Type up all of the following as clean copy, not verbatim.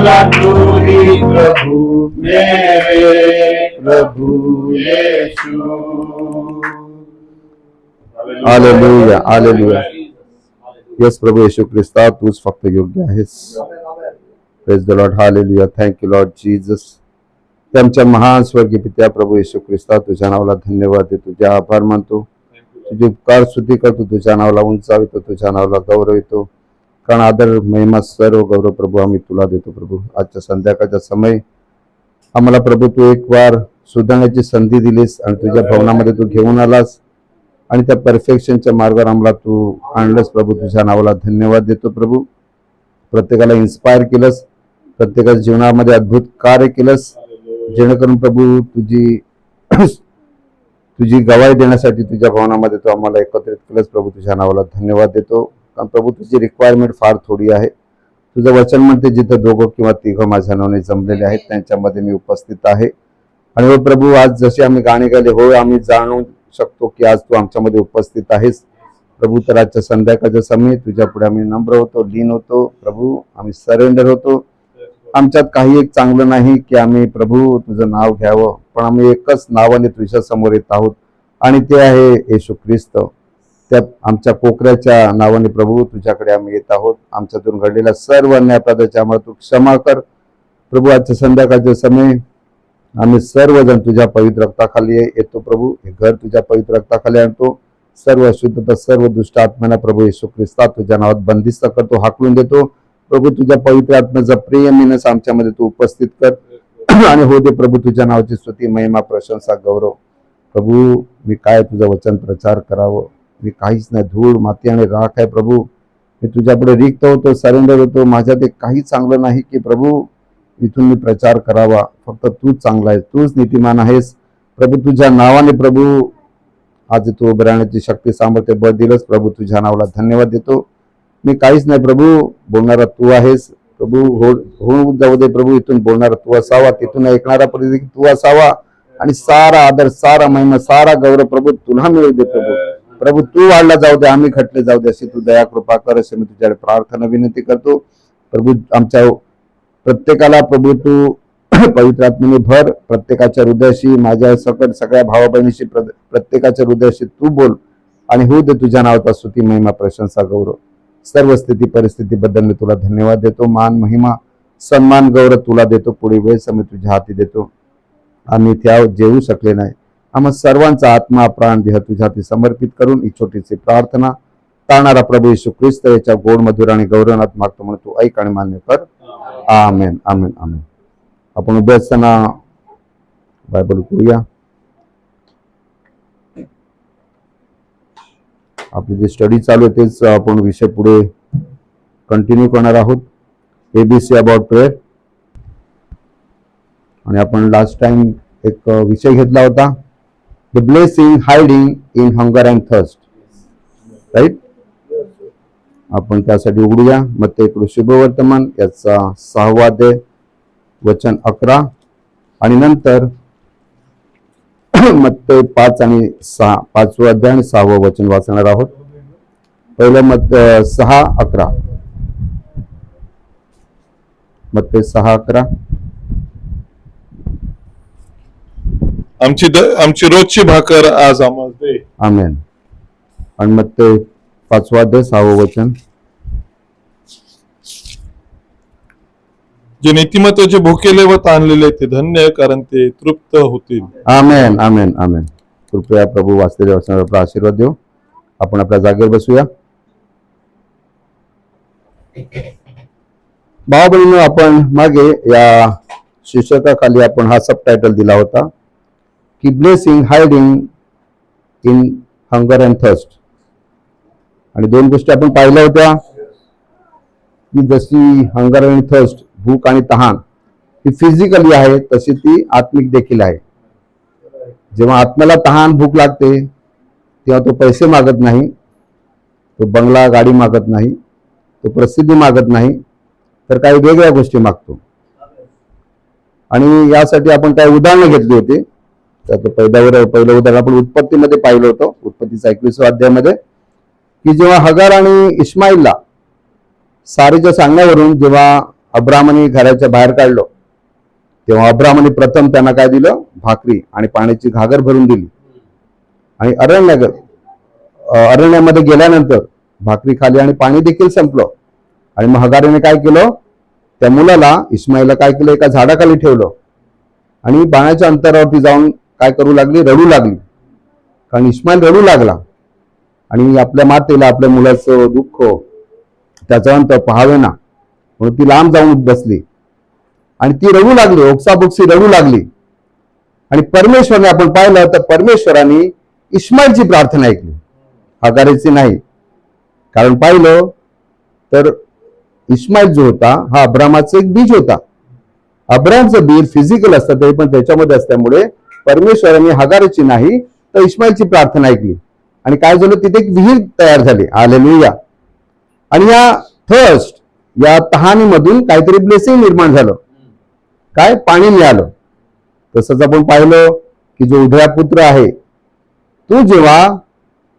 बोला तू ही प्रभु मेरे प्रभु यीशु। Hallelujah, hallelujah. येस प्रभू येशू ख्रिस्ता, तूच फक्त योग्य आहेस. Praise the Lord. Hallelujah. Thank you Lord Jesus. आमच्या महान स्वर्गीय पित्या प्रभू येशू ख्रिस्ता, तुझ्या नावाला धन्यवाद देतो, तुझ्या आभार मानतो, तुझी उपकार स्तुती करतो, तुझ्या नावाला उंचावितो, तुझ्या नावाला गौरव येतो. कारण आदर महिमा सर्व गौरव प्रभू आम्ही तुला देतो. प्रभू आजच्या संध्याकाळचा समय आम्हाला प्रभू तू एक वार सुधारण्याची संधी दिलीस आणि तुझ्या भवनामध्ये तू घेऊन आलास आणि त्या परफेक्शनच्या मार्गावर आम्हाला तू आणलंस. प्रभू तुझ्या नावाला धन्यवाद देतो. प्रभू प्रत्येकाला इन्स्पायर केलंस, प्रत्येकाच्या जीवनामध्ये अद्भुत कार्य केलंस, जेणेकरून प्रभू तुझी गवाही देण्यासाठी तुझ्या भवनामध्ये तू आम्हाला एकत्रित केलंस. प्रभू तुझ्या नावाला धन्यवाद देतो. कारण प्रभू तुझी रिक्वायरमेंट फार थोडी आहे. तुझं वचन म्हणते जिथं दोघं किंवा तिघं माझ्या नावाने जमलेले आहेत त्यांच्यामध्ये मी उपस्थित आहे. आणि हो प्रभू, आज जसे आम्ही गाणे गायले, हो आम्ही जाणू शकतो की आज तू आमच्यामध्ये उपस्थित आहेस. प्रभू तर आजच्या संध्याकाळच्या समय तुझ्या पुढे आम्ही नम्र होतो, लीन होतो. प्रभू आम्ही सरेंडर होतो. आमच्यात काही एक चांगलं नाही की आम्ही प्रभू तुझं नाव घ्यावं, पण आम्ही एकच नावाने तुझ्या समोर येत आहोत आणि ते आहे येशू ख्रिस्त. त्या आमच्या कोकऱ्याच्या नावाने प्रभू तुझ्याकडे आम्ही येत आहोत. आमच्यातून घडलेल्या सर्व अन्यायपदाच्या आम्हाला तू क्षमा कर. प्रभू आजच्या संध्याकाळच्या समय आम्ही सर्वजण तुझ्या पवित्र रक्ताखाली येतो. प्रभू हे घर तुझ्या पवित्र रक्ताखाली आणतो. सर्व अशुद्धता, सर्व दुष्ट आत्म्यांना प्रभू येशू ख्रिस्ता तुझ्या नावात बंदिस्त करतो, हाकलून देतो. प्रभू तुझ्या पवित्र आत्म्याचा प्रेमीनस आमच्यामध्ये तू उपस्थित कर आणि हो दे प्रभू तुझ्या नावाची स्तुती, महिमा, प्रशंसा, गौरव. प्रभू मी काय तुझं वचन प्रचार करावं, मी काहीच नाही, धूळ माती आणि राख आहे. प्रभू मी तुझ्यापुढे रिक्त होतो, सरेंडर होतो. माझ्यात एक काही चांगलं नाही की प्रभू इथून मी प्रचार करावा. फक्त तूच चांगला आहेस, तूच नीतिमान आहेस. प्रभू तुझ्या नावाने प्रभू आज तू उभं राहण्याची शक्ती, सामर्थ्य, बळ दिलंस. प्रभू तुझ्या नावाला धन्यवाद देतो. मी काहीच नाही प्रभू, बोलणारा तू आहेस. प्रभू होऊन जाऊ दे प्रभू, इथून बोलणारा तू असावा, तिथून ऐकणारा प्रति तू असावा आणि सारा आदर, सारा महिमा, सारा गौरव प्रभू तुला मिळू दे. प्रभू प्रभू तू वाढला जाऊ दे, आम्ही खटले जाऊ दे, अशी तू दया कृपा कर, असे मी तुझ्या प्रार्थना विनंती करतो. प्रभू आमच्या प्रत्येकाला प्रभू तू पवित्र आत्म्याने भर. प्रत्येकाच्या हृदयाशी, माझ्या सकट सगळ्या भावा बहिणीशी प्रत्येकाच्या हृदयाशी तू बोल आणि होऊ दे तुझ्या नावाचा स्तुती, महिमा, प्रशंसा, गौरव. सर्व स्थिती परिस्थितीबद्दल मी तुला धन्यवाद देतो. मान, महिमा, सन्मान, गौरव तुला देतो. पुढे वेळ समय तुझ्या हाती देतो. आम्ही त्या जेवू शकले नाही, आम्हा सर्वांचा आत्मा, प्राण, देह तुझ्या हाती समर्पित करून ही छोटीशी प्रार्थना तारणारा प्रभू येशू ख्रिस्त याच्या गोड, मधुर आणि गौरवनात मागतो म्हणून तू ऐक आणि मान्य कर. आमेन, आमेन, आमेन. आपण उभे असताना बायबल करूया. आपली जे स्टडी चालू आहे तेच आपण विषय पुढे कंटिन्यू करणार आहोत. ABC about prayer. आणि आपण लास्ट टाइम एक विषय घेतला होता, the blessing hiding in hunger and thirst. Right. आपण त्यासाठी उघडूया मत्तेकडे शुभवर्तमान याचा 6वा अध्याय, वचन 11 आणि नंतर मत्ते 5 आणि 6, 5वा अध्याय आणि 6वं वचन वाचणार आहोत. पहिलं 6:11. मत्ते 6:11. आमची रोजची भाकर आज आम्हाला दे. आमेन. आणि मत्ते 5वा अध्याय 6वं वचन. जे नीतिमत्वाचे भुकेले व ताणलेले ते धन्य, कारण ते तृप्त होतील. आमेन, आमेन, आमेन. कृपया प्रभू वाचलेल्या वचनावर आपला आशीर्वाद देऊ. आपण आपल्या जागेवर बसूया. भाऊ बहिणींनो, आपण मागे या शीर्षकाखाली आपण हा सब टायटल दिला होता की blessing hiding in hunger and thirst. आणि 2 गोष्टी आपण पाहिल्या होत्या की जशी हंगर अँड थर्स्ट, भूक आणि तहान, ही फिजिकली आहे तशी ती आत्मिक देखील आहे. जेव्हा आत्म्याला तहान, भूक लागते तेव्हा तो पैसे मागत नाही, तो बंगला, गाडी मागत नाही, तो प्रसिद्धी मागत नाही, तर काही वेगळ्या गोष्टी मागतो. आणि यासाठी आपण काही उदाहरणं घेतली होती. त्यात पहिलं उदाहरण आपण उत्पत्तीमध्ये पाहिलं होतं, उत्पत्तीच्या 21व्या अध्यायामध्ये, की जेव्हा हगार आणि इस्माईलला सारेच्या सांगण्यावरून जेव्हा अब्रामने घराच्या बाहेर काढलं, तेव्हा अब्रामने प्रथम त्यांना काय दिलं? भाकरी आणि पाण्याची घागर भरून दिली. आणि अरण्यामध्ये गेल्यानंतर भाकरी खाली आणि पाणी देखील संपलं. आणि मग हगारीने काय केलं? त्या मुलाला इस्माईलला काय केलं? एका झाडाखाली ठेवलं आणि बाणाच्या अंतरावरती जाऊन काय करू लागली? रडू लागली. कारण इस्माईल रडू लागला आणि आपल्या मातेला आपल्या मुलाचं दुःख, त्याचा अंत पाहावे ना, म्हणून ती लांब जाऊन बसली आणि ती रडू लागली, ओक्साबोक्सी रडू लागली. आणि परमेश्वराने आपण पाहिलं तर परमेश्वराने इस्माईलची प्रार्थना ऐकली, हगारीची नाही. कारण पाहिलं तर इस्माईल जो होता हा अब्रामाचं एक बीज होता. अब्रामचं बीज फिजिकल असतं तरी पण त्याच्यामध्ये असल्यामुळे परमेश्वराने हगारीची नाही तर इस्माईलची प्रार्थना ऐकली. आणि काय झालं? तिथे एक विहीर तयार झाली. हालेलुया. आणि या थर्स्ट, या तहानीमधून काहीतरी ब्लेसिंग निर्माण झालं. काय? पाणी मिळालं. तसंच आपण पाहिलं की जो उभया पुत्र आहे तो जेव्हा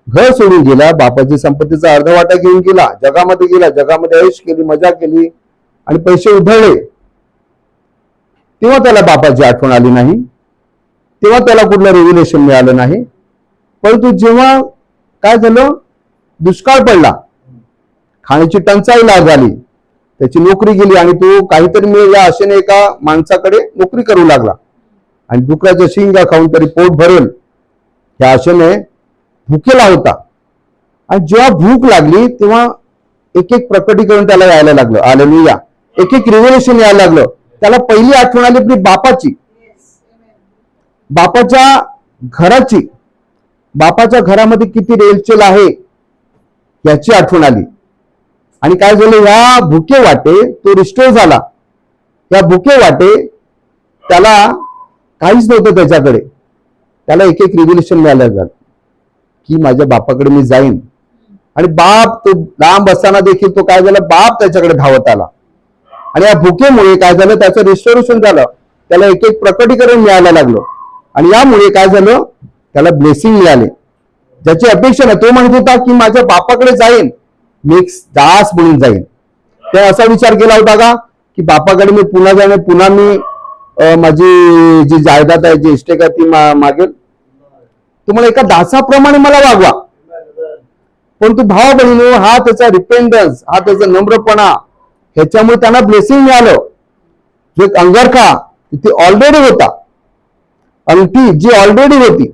घर सोडून गेला, बापाची संपत्तीचा अर्धवाटा घेऊन गेला, जगामध्ये ऐश केली, मजा केली आणि पैसे उधळले, तेव्हा त्याला बापाची आठवण आली नाही, तेव्हा त्याला कुठलं रेव्हिलेशन मिळालं नाही. परंतु जेव्हा काय झालं? दुष्काळ पडला, खाण्याची टंचाई झाली, त्याची नोकरी गेली आणि तो काहीतरी मिळेल या आशेने एका माणसाकडे नोकरी करू लागला. आणि डुकराच्या शिंगा खाऊन तरी पोट भरेल या आशेने भुकेला होता. आणि जेव्हा भूक लागली तेव्हा एक एक प्रकटीकरण त्याला यायला लागलं. हालेलुया. एक एक रिव्हेलेशन यायला लागलं. त्याला पहिली आठवण आली आपली बापाची, बापाच्या घराची, बापाच्या घरामध्ये किती रेलचेल आहे याची आठवण आली. आणि काय झालं? या भुके वाटे तो रिस्टोर झाला. या भुके वाटे त्याला काहीच नव्हतं त्याच्याकडे. त्याला एक एक रिव्हेलेशन मिळालं झालं की माझ्या बापाकडे मी जाईन. आणि बाप तो लांब असताना देखील तो काय झाला? बाप त्याच्याकडे धावत आला. आणि या भुकेमुळे काय झालं? त्याचं रिस्टोरेशन झालं. त्याला एक एक प्रकटीकरण मिळायला लागलं. आणि यामुळे काय झालं? त्याला ब्लेसिंग मिळाले, ज्याची अपेक्षा नाही. तो म्हणत होता की माझ्या बापाकडे जाईन, मी एक दास म्हणून जाईन. तो असा विचार केला होता का की बापाकडे मी पुन्हा जाईन, पुन्हा मी माझी जी जायदाद आहे, जी इस्टेट आहे ती मागेल, तुम्हाला एका दासाप्रमाणे मला वागवा. पण तो भाव बहिणी, हा त्याचा रिपेंडन्स, हा त्याचा नम्रपणा, ह्याच्यामुळे त्यांना ब्लेसिंग मिळालं. जो एक अंगरखा तिथे ऑलरेडी होता, अंगठी जी ऑलरेडी होती,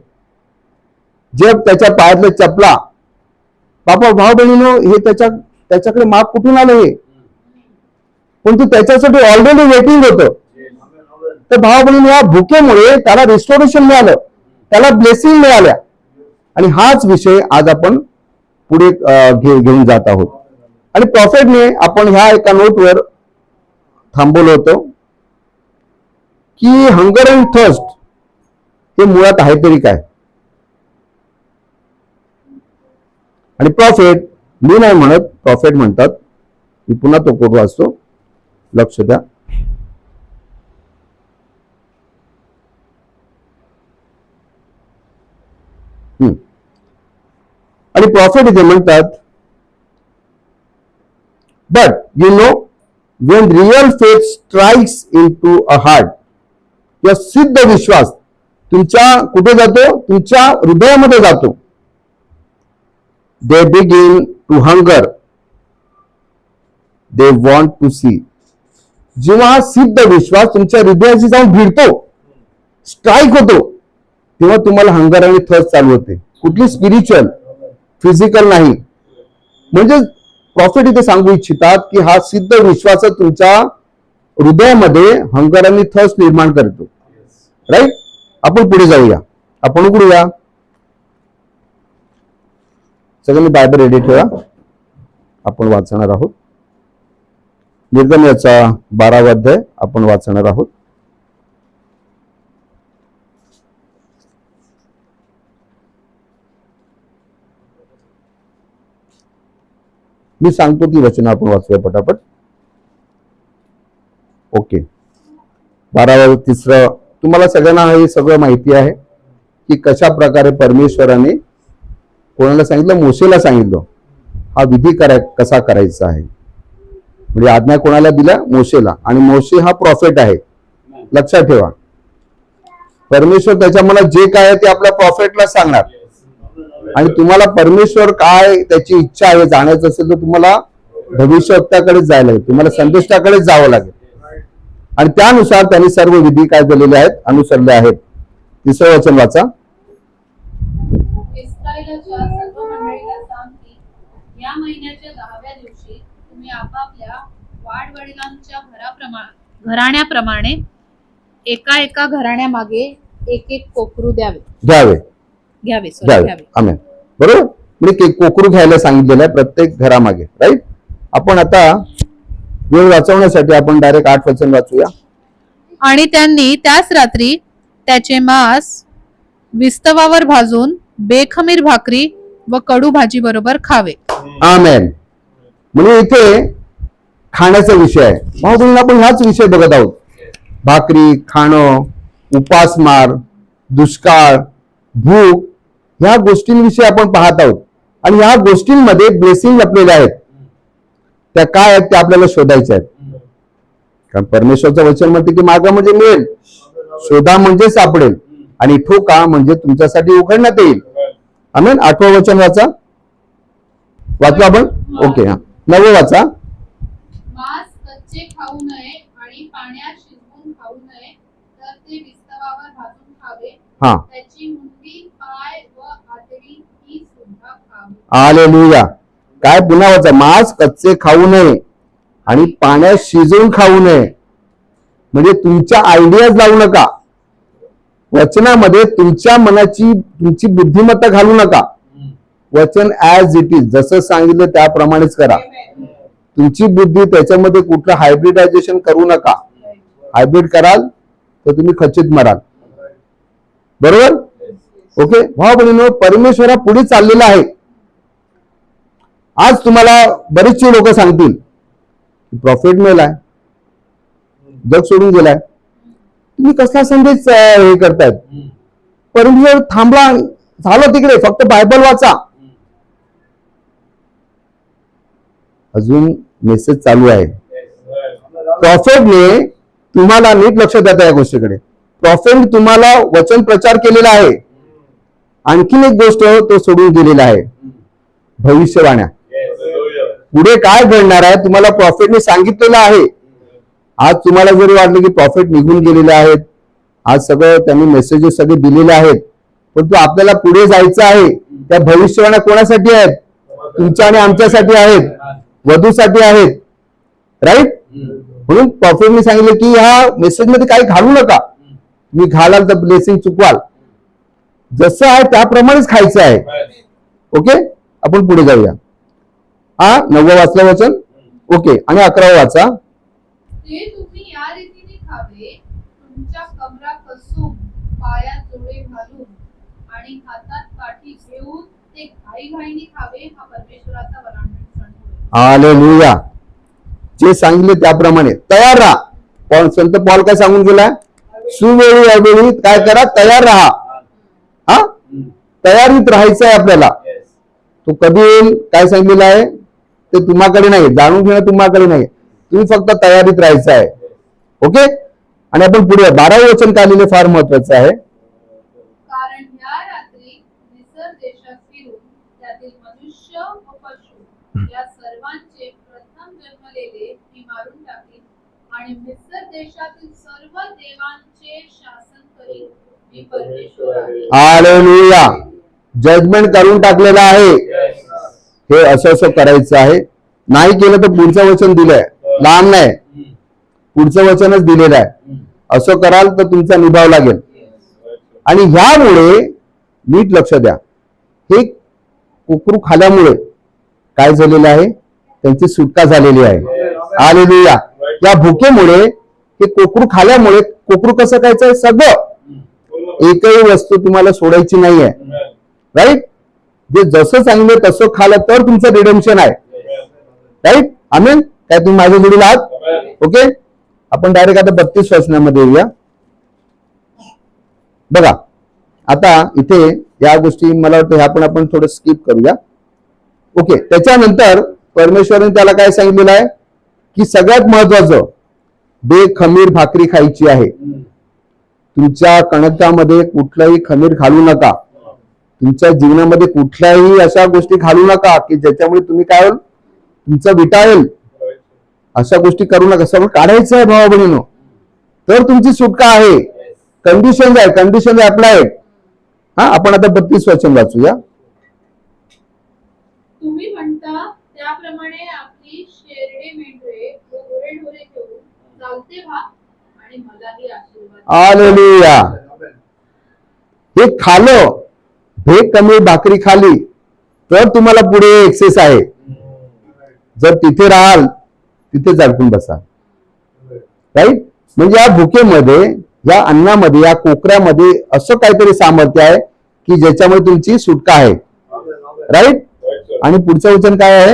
जे त्याच्या पायातले चपला, बापा भाव बहिणीनो हे त्याच्याकडे माप कुठून आलं हे? पण तू त्याच्यासाठी ऑलरेडी वेटिंग होतं. तर भाव बहिणी, या भुकेमुळे त्याला रिस्टोरेशन मिळालं, त्याला ब्लेसिंग मिळाल्या. आणि हाच विषय आज आपण पुढे घेऊन जात आहोत. आणि प्रॉफेटने आपण ह्या एका नोटवर थांबवलं होतं की हंगर अँड थर्स्ट हे मुळात आहे तरी काय. आणि प्रॉफेट, मी नाही म्हणत, प्रॉफेट म्हणतात. मी पुन्हा तो कोट वाचतो, लक्ष द्या. आणि प्रॉफेट इथे म्हणतात, but you know when real faith strikes into a heart, या सिद्ध विश्वास तुमच्या कुठे जातो? तुमच्या हृदयामध्ये जातो. They begin to hunger, they want to see. जेव्हा हा सिद्ध विश्वास तुमच्या हृदयाशी जाऊन भिडतो, स्ट्राईक होतो, तेव्हा तुम्हाला हंगर आणि थर्स्ट चालू होते. कुठली स्पिरिच्युअल, फिजिकल नाही. म्हणजे प्रॉफिट इथे सांगू इच्छितात की हा सिद्ध विश्वास तुमच्या हृदयामध्ये हंगर आणि थर्स्ट निर्माण करतो. राईट. आपण पुढे जाऊया, आपण उघडूया. सगळ्यांनी बायबल रेडी ठेवा, आपण वाचणार आहोत. निर्गमनाचा 12वा अध्याय आपण वाचणार आहोत. मी सांगतो ती वचन आपण वाचूया पटापट. ओके. 12वा 3. तुम्हाला सगळ्यांना हे सगळं माहिती आहे की कशा प्रकारे परमेश्वराने कोणाला सांगितलं? मोशेला सांगितलं हा विधी कसा करायचा आहे. म्हणजे आज्ञा कोणाला दिल्या? मोशेला. आणि मोशे हा प्रॉफिट आहे, लक्षात ठेवा. परमेश्वर त्याच्या मला जे काय आहे ते आपल्या प्रॉफिटला सांगणार. आणि तुम्हाला परमेश्वर काय त्याची इच्छा आहे जाण्याचं असेल तर तुम्हाला भविष्यवक्त्याकडेच जायला लागेल, तुम्हाला संदेष्टाकडेच जावं लागेल. आणि त्यानुसार त्यांनी सर्व विधी काय झालेले आहेत? अनुसरले आहेत. 3रं वचन वाचा. इस्रायलाच्या सर्व मंडळीला सांग की या महिन्याच्या 10व्या दिवशी तुम्ही आपापल्या वाडवडिलांच्या घराण्याप्रमाणे एका एका घराण्यामागे एक एक कोकरू घ्यावे. आमेन. बरोबर. म्हणजे कोकरू घ्यायला सांगितलेलं आहे प्रत्येक घरामागे. राईट. आपण आता वेळ वाचवण्यासाठी आपण डायरेक्ट 8 वचन वाचूया. आणि त्यांनी त्याच रात्री त्याचे मांस विस्तवावर भाजून बेखमीर भाकरी व कडू भाजी बरोबर खावे. आमेन. म्हणजे इथे खाण्याचा विषय आहे. भाऊ आपण हाच विषय बघत आहोत. भाकरी खाणं, उपासमार, दुष्काळ, भूक, ह्या गोष्टींविषयी आपण पाहत आहोत. आणि ह्या गोष्टींमध्ये ब्लेसिंग लपलेल्या आहेत. त्या काय आहेत त्या आपल्याला शोधायच्या आहेत. कारण परमेश्वरचं वचन म्हणते की मागा म्हणजे मिळेल, शोधा म्हणजे सापडेल, आणि ठोका म्हणजे तुमच्यासाठी उघडण्यात येईल. आमेन. 8वं वचन वाचा. वाचलं आपण? ओके. 9वं वाचा. मांस कच्चे खाऊ नये आणि पाण्यात शिजवून खाऊ नये, तर ते विस्तवावर भाजून खावे. हा. त्याची मुंडी, पाय व आतडी ही सुद्धा खावी. हालेलुया. काय? पुन्हा वाचा. मांस कच्चे खाऊ नये आणि पाण्यात शिजवून खाऊ नये. म्हणजे तुमच्या आयडियाज लावू नका वचनामध्ये, तुमच्या मनाची तुमची बुद्धिमत्ता घालू नका. वचन ऍज इट इज, जसं सांगितलं त्याप्रमाणेच करा. तुमची बुद्धी त्याच्यामध्ये कुठलं हायब्रिडायझेशन करू नका. हायब्रिड कराल तर तुम्ही खचित मराल. बरोबर. ओके. भाऊ बहिणींनो, परमेश्वरा पुढे चाललेला आहे. आज तुम्हाला बरेचसे लोक सांगतील प्रॉफिट मेलाय, जग सोडून गेलाय, तुम्ही कसला संदेश हे करतायत? परमेश्वर थांबला, झालं तिकडे, फक्त बायबल वाचा. अजून मेसेज चालू आहे. प्रॉफिटने तुम्हाला नीट लक्ष द्या या गोष्टीकडे. प्रॉफिट तुम्हाला वचन प्रचार केलेला आहे. आणखीन एक गोष्ट तो सोडून गेलेला आहे, भविष्यवाण्या. पुढे काय घडणार आहे तुम्हाला प्रॉफिटने सांगितलेलं आहे. आज तुम्हाला जरी वाटलं की प्रॉफिट निघून गेलेले आहेत, आज सगळं त्यांनी मेसेजेस सगळे दिलेले आहेत, परंतु आपल्याला पुढे जायचं आहे. त्या भविष्यवाण्या कोणासाठी आहेत? तुमच्या आणि आमच्यासाठी आहेत, वधूसाठी आहेत. राईट. म्हणून प्रॉफिटने सांगितलं की ह्या मेसेज मध्ये काही घालू नका. मी घालाल तर ब्लेसिंग चुकवाल. जसं आहे त्याप्रमाणेच खायचं आहे. ओके. आपण पुढे जाऊया. 9वं वाचलं वचन. ओके. आणि 11वं वाचा. ते तुम्ही या रीतीने खावे, तुमच्या कमरा कसून, पायात जोडे घालून आणि हातात काठी घेऊन ते घाईघाईने खावे. हा परमेश्वराचा वरांगण सण होय. हालेलुया. जे सांगितले त्याप्रमाणे तयार राहा. पण संत पॉल काय सांगून गेलाय? सुवेळी अवेळी काय करा? तयार राहा. हा, तयारीत राहायचं आहे आपल्याला. तो कधी येईल काय सांगितलेलं आहे ते तुम्हाकडे नाही, जाणून घेणं तुम्हाकडे नाही, तुम्ही फक्त तयारीत राहायचं आहे. ओके. आणि आपण पुढे 12वं वचन काय लिहिले, फार महत्वाचं आहे. कारण ह्या रात्री मिस्र देशात फिरून त्यातील मनुष्य व पशु या सर्वांचे प्रथम जन्मलेले मी मारून टाकीन आणि मिस्र देशातील सर्व देवांचे शासन करीन. मी परमेश्वर आहे. हालेलुया. जजमेंट करून टाकलेलं आहे. हे असं करायचं आहे. नाही केलं तर पुढचं वचन दिलंय, लांब नाही, पुढचं वचनच दिलेलं आहे. असं कराल तर तुमचा निभाव लागेल. आणि ह्यामुळे नीट लक्ष द्या, हे कोकरू खाल्यामुळे काय झालेलं आहे? त्यांची सुटका झालेली आहे. हालेलुया. या भुकेमुळे, हे कोकरू खाल्यामुळे, कोकरू कसं खायचं? सगळं, एकही वस्तू तुम्हाला सोडायची नाहीये. राईट. जे जसं सांगितलं तसं खालं तर तुमचं रिडेम्पशन आहे. राईट. आमेन. काय तुम्ही माझ्या जोडीला आहात? ओके. आपण डायरेक्ट आता 32 वचनामध्ये येऊया. बघा, आता इथे या गोष्टी मला वाटतं ह्या पण आपण थोडं स्किप करूया. ओके. त्याच्यानंतर परमेश्वराने त्याला काय सांगितलेलं आहे? की सगळ्यात महत्वाचं बेखमीर भाकरी खायची आहे. तुमच्या कणकामध्ये कुठलंही खमीर घालू नका. तुमच्या जीवनामध्ये कुठल्याही अशा गोष्टी घालू नका की ज्याच्यामुळे तुम्ही काय होईल, तुमचं विटाळेल. अशा गोष्टी करू नका. सगळं काढायचं आहे भावा बहिणीनो, तर तुमची सुटका आहे. Condition applied. हा, आपण आता 32 वचन वाचूया. तुम्ही म्हणता त्याप्रमाणे आपली शेरडे मेंढरे व गुरेढोरे घेऊन चालते व्हा आणि मलाही आशीर्वाद द्या. हालेलुया. हे खालं, हे कमी भाकरी खाली तर तुम्हाला पुढे एक्सेस आहे. जर तिथे राहाल तिथे अडकून बसा. राईट. म्हणजे या भुकेमध्ये, या अन्नामध्ये, या कोकऱ्यामध्ये असं काहीतरी सामर्थ्य आहे की ज्याच्यामुळे तुमची सुटका आहे. राईट. आणि पुढचं वचन काय आहे?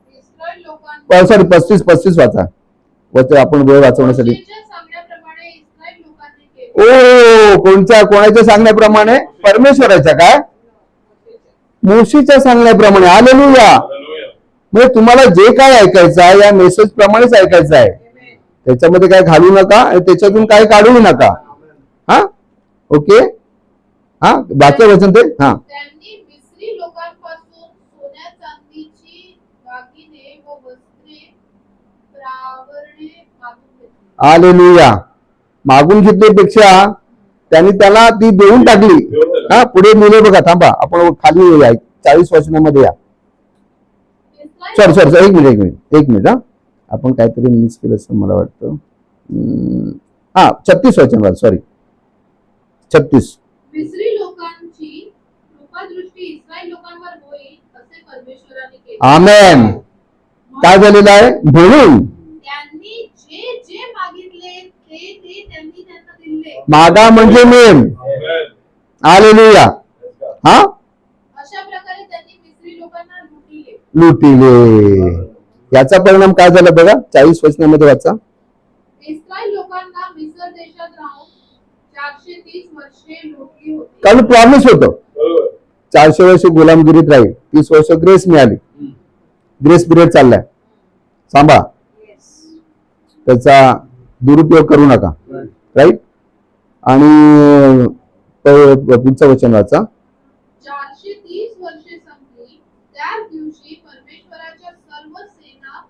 इस्रायल लोकांना सॉरी 35 वाचा. वचन आपण वेळ वाचवण्यासाठी. मोशेच्या सांगण्याप्रमाणे इस्रायल लोकांनी केले. कोणाच्या सांगण्याप्रमाणे? परमेश्वराच्या. काय? मोशीच्या सांगण्याप्रमाणे. हालेलुया. म्हणजे तुम्हाला जे काय ऐकायचं आहे या मेसेज प्रमाणेच ऐकायचं आहे. त्याच्यामध्ये काय घालू नका आणि त्याच्यातून काय काढूही नका. हा, ओके. हा, बाकी वचन ते. हा, त्यांनी मिस्री लोकांपासून सोन्या चांदीची दागिने व वस्त्रे प्रावरणे मागून घेतली. हालेलुया. मागून घेतल्यापेक्षा त्यांनी त्याला ती देऊन टाकली. हा, पुढे मुले बघा. थांबा, आपण खाली येऊया. 40 वचनामध्ये या. सॉरी एक मिनिट. हा, आपण काहीतरी मिस केलं असं मला वाटतं. हा, 36 वचन. सॉरी 36. मिस्री लोकांची कृपादृष्टी इस्रायल लोकांवर होईल असे परमेश्वराने केले. आमेन. काय झालेलं आहे? म्हणून त्यांनी जे जे मागितले ते त्यांनी त्यांना दिले. मागा म्हणजे मेन. हालेलुया. हा, अशा प्रकारे त्यांनी मिस्री लोकांना लुटिले. लुटिले. याचा परिणाम काय झाला बघा. 40 वचनामध्ये वाचा. इस्रायल लोकांना मिस्र देशात राहून 430 वर्षे लुटली होती. कारण प्रॉमिस होतं 400 वर्ष गुलामगिरीत राहील, 30 वर्ष ग्रेस मिळाली. ग्रेस पिरियड चाललाय. सांभा, त्याचा दुरुपयोग करू नका. राईट. आणि पुढचं वचन वाचा. 430 वर्षे संपली त्याच दिवशी परमेश्वराच्या सर्व सेना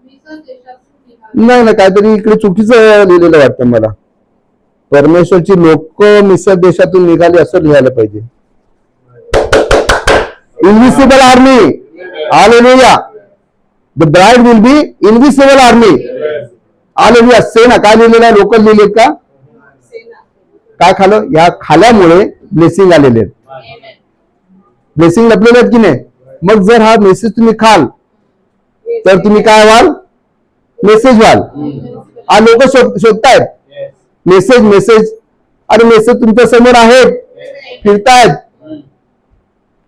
मिस्र देशातून निघाली. नाही, काहीतरी इकडे चुकीचं लिहिलेलं वाटतं मला. परमेश्वरची लोक मिस्र देशातून निघाली असं लिहायला पाहिजे. Invisible army. Hallelujah. The bride will be invisible army. Hallelujah. सेना. काय लिहिलेलं आहे? लोकल लिहिलेत का? काय खालं? या खाल्यामुळे ब्लेसिंग आलेले आहेत. ब्लेसिंग लपलेले आहेत की नाही? मग जर हा मेसेज तुम्ही खाल तर तुम्ही काय व्हाल? मेसेज व्हाल. हा, लोक शोधतायत मेसेज. आणि मेसेज तुमच्या समोर आहेत, फिरतायत.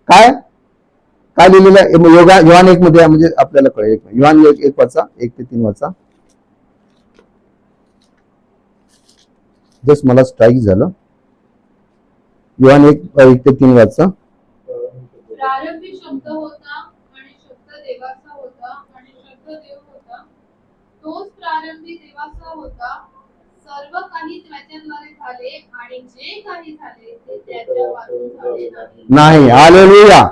काय काय लिहिलेलं आहे? योहान 1 मध्ये, म्हणजे आपल्याला कळेल. योहान 1 वाचा. 1 ते 3 वाचा. जस्ट मला स्ट्राईक झालं. योहान 1 ते 3 वाचा. प्रारंभी शब्द होता आणि शब्द देवाचा होता आणि शब्द देव होता. तोच प्रारंभी देवाचा होता. सर्व काही त्याच्याद्वारे झाले आणि जे काही झाले ते त्याच्यापासून झाले नाही. हालेलुया.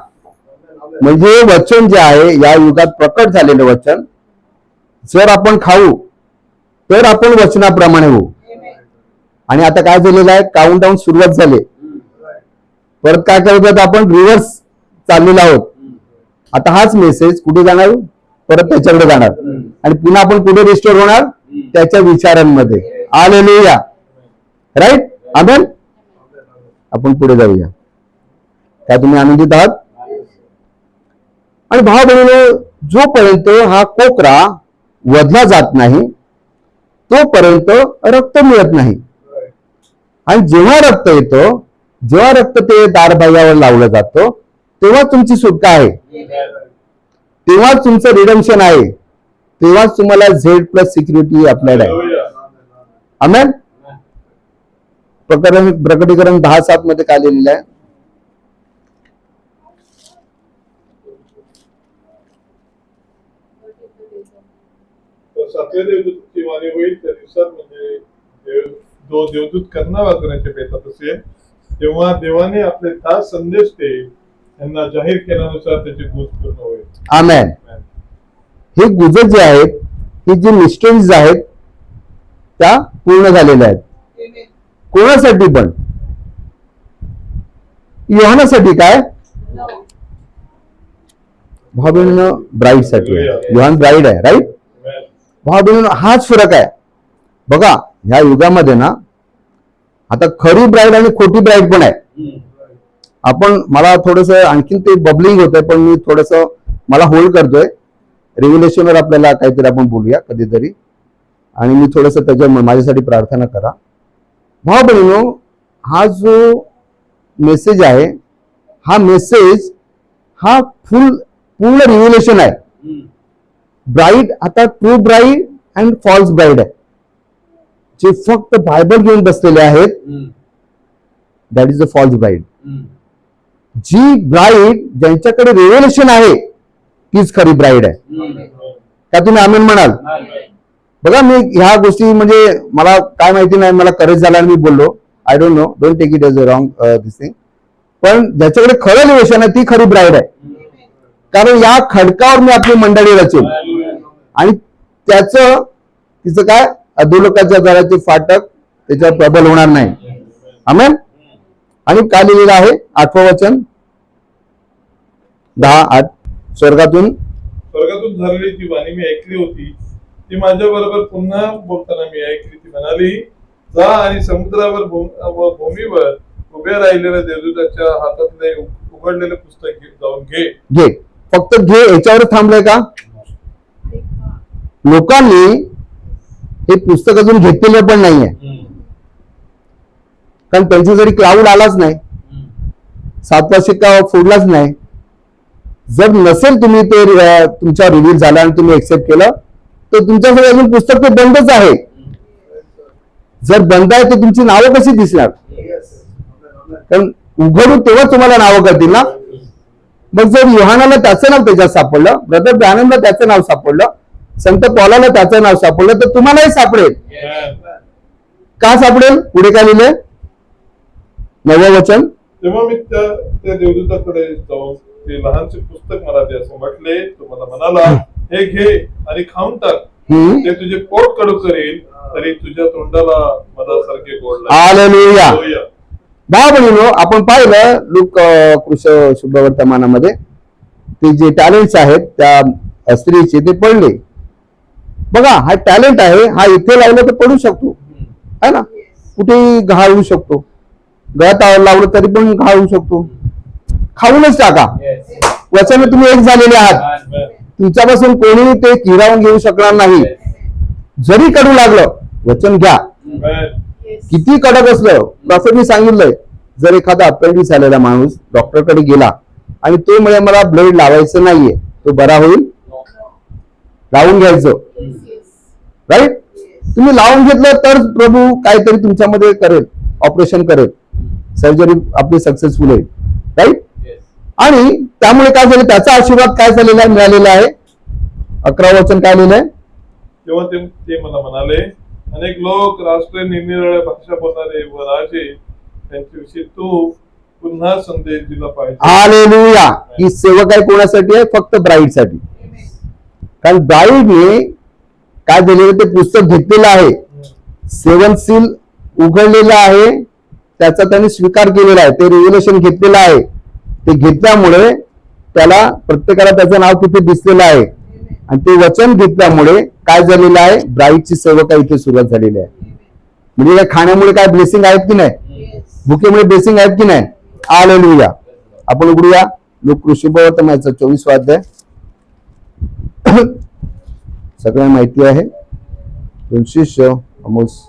म्हणजे वचन जे आहे या युगात प्रकट झालेलं वचन जर आपण खाऊ तर आपण वचनाप्रमाणे होऊ. आणि आता काय झालेलं आहे? काउंटडाऊन सुरुवात झाली. परत काय करत आपण? रिव्हर्स चाललेलो आहोत. आता हाच मेसेज कुठे जाणार? परत त्याच्याकडे जाणार आणि पुन्हा आपण कुठे रिस्टोर होणार? त्याच्या विचारांमध्ये. हालेलुया. राईट. आमेन. आपण पुढे जाऊया. काय तुम्ही आनंदित आहात? आणि भाव बहिणीनो, जोपर्यंत हा कोकरा वधला जात नाही तोपर्यंत रक्त मिळत नाही. आणि जेव्हा रक्त येतो, जेव्हा रक्त ते दारबाह्यावर लावलं जातं तेव्हा तुमची सुटका आहे. तेव्हाच तुमचं रिडम्पशन आहे. तेव्हाच तुम्हाला Z+ सिक्युरिटी अप्लाइड आहे. आमेन. प्रकटीकरण 10:7 मध्ये काय लिहिलेलं आहे? सातव्या देवदूतची वाणी होईल त्या दिवसात म्हणजे जो देवदूत कर्णा वाजवण्याचे बेतात असेल तेव्हा देवाने आपले खास संदेश ते त्यांना जाहीर केल्यानुसार त्याची गुज पूर्ण होईल. आमेन. हे गुजर जे आहेत हे जे मिस्टरीज आहेत त्या पूर्ण झालेल्या आहेत. कोणासाठी पण? योहानासाठी काय? भाऊ बहिणींनो, ब्राईड साठी आहे. योहान ब्राईड आहे, राईट? भाऊ बहिणींनो, हाच फरक आहे बघा. ह्या युगामध्ये ना आता खरी ब्राईड आणि खोटी ब्राईड पण आहे. आपण मला थोडस आणखीन ते बबलिंग होतंय पण मी थोडस मला होल्ड करतोय. रिव्हिलेशनवर आपल्याला काहीतरी आपण बोलूया कधीतरी आणि मी थोडस त्याच्या माझ्यासाठी प्रार्थना करा. भाऊ बहिणींनो, हा जो मेसेज आहे हा मेसेज हा पूर्ण रिव्हिलेशन आहे. ब्राईड आता true bride and false bride आहे. जे फक्त बायबल घेऊन बसलेले आहेत that is a false bride. जी ब्राईड ज्यांच्याकडे रिव्हिलेशन आहे तीच खरी ब्राईड आहे. का तुम्ही आमेन म्हणाल? बघा, मी ह्या गोष्टी म्हणजे मला काय माहिती नाही, मला करेज झाला आणि मी बोललो. I don't know, don't take it as a wrong this thing. पण ज्याच्याकडे खरं रिव्हिलेशन आहे ती खरी ब्राईड आहे. कारण या खडकावर मी आपली मंडळी रचेल आणि तिचं काय अधोलोकाच्या घराचे फाटक त्याच्यावर प्रबल होणार नाही. आमेन. आणि काय लिहिलेलं आहे 8वं वचन 10:8 स्वर्गातून झालेली जी वाणी मी ऐकली होती ती माझ्या बरोबर पुन्हा बोलताना मी ऐकली. ती म्हणाली, जा आणि समुद्रावर भूमीवर उभ्या राहिलेल्या देवदूताच्या हातातले उघडलेले पुस्तक जाऊन घे. फक्त घे याच्यावर थांबलंय का? लोकांनी हे पुस्तक अजून घेतलेलं पण नाहीये कारण त्यांच्या जरी क्लाउड आलाच नाही, 7वा शिक्का फोडलाच नाही. जर नसेल तुम्ही ते तुमच्या रिव्हील झाला आणि तुम्ही एक्सेप्ट केलं तर तुमच्याकडे अजून पुस्तक ते बंदच आहे. जर बंद आहे तर तुमची नावं कशी दिसणार? कारण उघडून तेव्हा तुम्हाला नावं करतील ना. मग जर योहानाला त्याचं नाव त्याच्यात सापडलं, ब्रदर ब्रॅनमला त्याचं नाव सापडलं, संत पौलाला त्याचं नाव सापडलं तर तुम्हालाही सापडेल. का सापडेल? पुढे काय लिहिलंय 9वं वचन. तेव्हा मी त्या देवदूताकडे जाऊन ते लहानसे पुस्तक मला दे असं म्हटले. तो मला म्हणाला, हे घे आणि खाऊन टाक, ते तुझे पोट कडू करेल तरी तुझ्या तोंडाला मधासारखे गोड लागेल. हालेलुया. भाऊ बहिणीनो, आपण पाहिलं लूक शुभवर्तमानामध्ये ते जे टॅलेंट्स आहेत त्या स्त्रीचे ते पडले. बघा, हा टॅलेंट आहे, हा इथे लावलं तर पडू शकतो है ना, कुठेही घाळ होऊ शकतो. गळ्यात लावलं तरी पण घाळ होऊ शकतो. खाऊनच टाका. वचन तुम्ही एक झालेले आहात. तुमच्यापासून कोणीही ते हिरावून घेऊ शकणार नाही. जरी कडू लागलं वचन घ्या. किती कडक असलं, प्रॉफेटनी सांगितलंय, जर एखादा अपेंडिक्स झालेला माणूस डॉक्टरकडे गेला आणि तो म्हणजे मला ब्लड लावायचं नाहीये, तो बरा होईल? लावून घ्यायचं, राईट? तुम्ही लावून घेतलं तर प्रभू काहीतरी तुमच्यामध्ये करेल, ऑपरेशन करेल, सर्जरी आपली सक्सेसफुल होईल, राईट? आणि त्यामुळे काय झालं, त्याचा आशीर्वाद काय झालेला आहे, मिळालेला आहे. 11वं वचन काय लिहिलंय? तेव्हा ते मला म्हणाले, अनेक लोक, राष्ट्र, निरनिराळ्या भाषा बोलणारे व राजे त्यांच्याविषयी तू पुन्हा संदेश दिला पाहिजे. हालेलुया. ही सेवक आहे कोणासाठी आहे? फक्त ब्राईडसाठी. कारण ब्राईडने काय दिलेलं ते पुस्तक घेतलेलं आहे, 7 सील उघडलेलं आहे, त्याचा त्याने स्वीकार केलेला आहे, ते रिव्हिलेशन घेतलेलं आहे. ते घेतल्यामुळे त्याला प्रत्येकाला त्याचं नाव तिथे दिसलेलं आहे आणि ते वचन घेतल्यामुळे काय झालेलं आहे, ब्राईडची सेवका इथे सुरुवात झालेली आहे. म्हणजे या खाण्यामुळे काय ब्लेसिंग आहेत की नाही? भुकेमुळे ब्लेसिंग आहेत की नाही? हालेलुया. आपण उघडूया लोक शुभवर्तमानाचा 24वा अध्याय. सगळ्यांना माहिती आहे, 200 अमोस.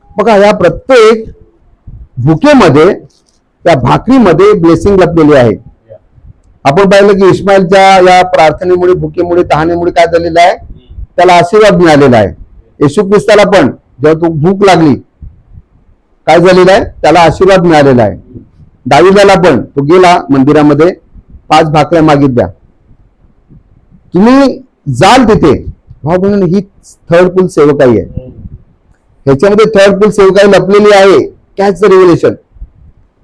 बघा, या प्रत्येक भुकेमध्ये, त्या भाकरीमध्ये ब्लेसिंग लपलेली आहे. आपण पाहिलं की इस्माईलच्या या प्रार्थनेमुळे, भुकेमुळे, तहानेमुळे काय झालेलं आहे, त्याला आशीर्वाद मिळालेला आहे. येशू ख्रिस्ताला पण जेव्हा तो भूक लागली काय झालेलं आहे, त्याला आशीर्वाद मिळालेला आहे. दाविदाला पण तो गेला मंदिरामध्ये, 5 भाकऱ्या मागितल्या, तुम्ही जाल तिथे भाऊ म्हणून ही थर्ड पुल सेवकाई आहे. ह्याच्यामध्ये थर्ड पुल सेवकाई लपलेली आहे. Catch the revelation.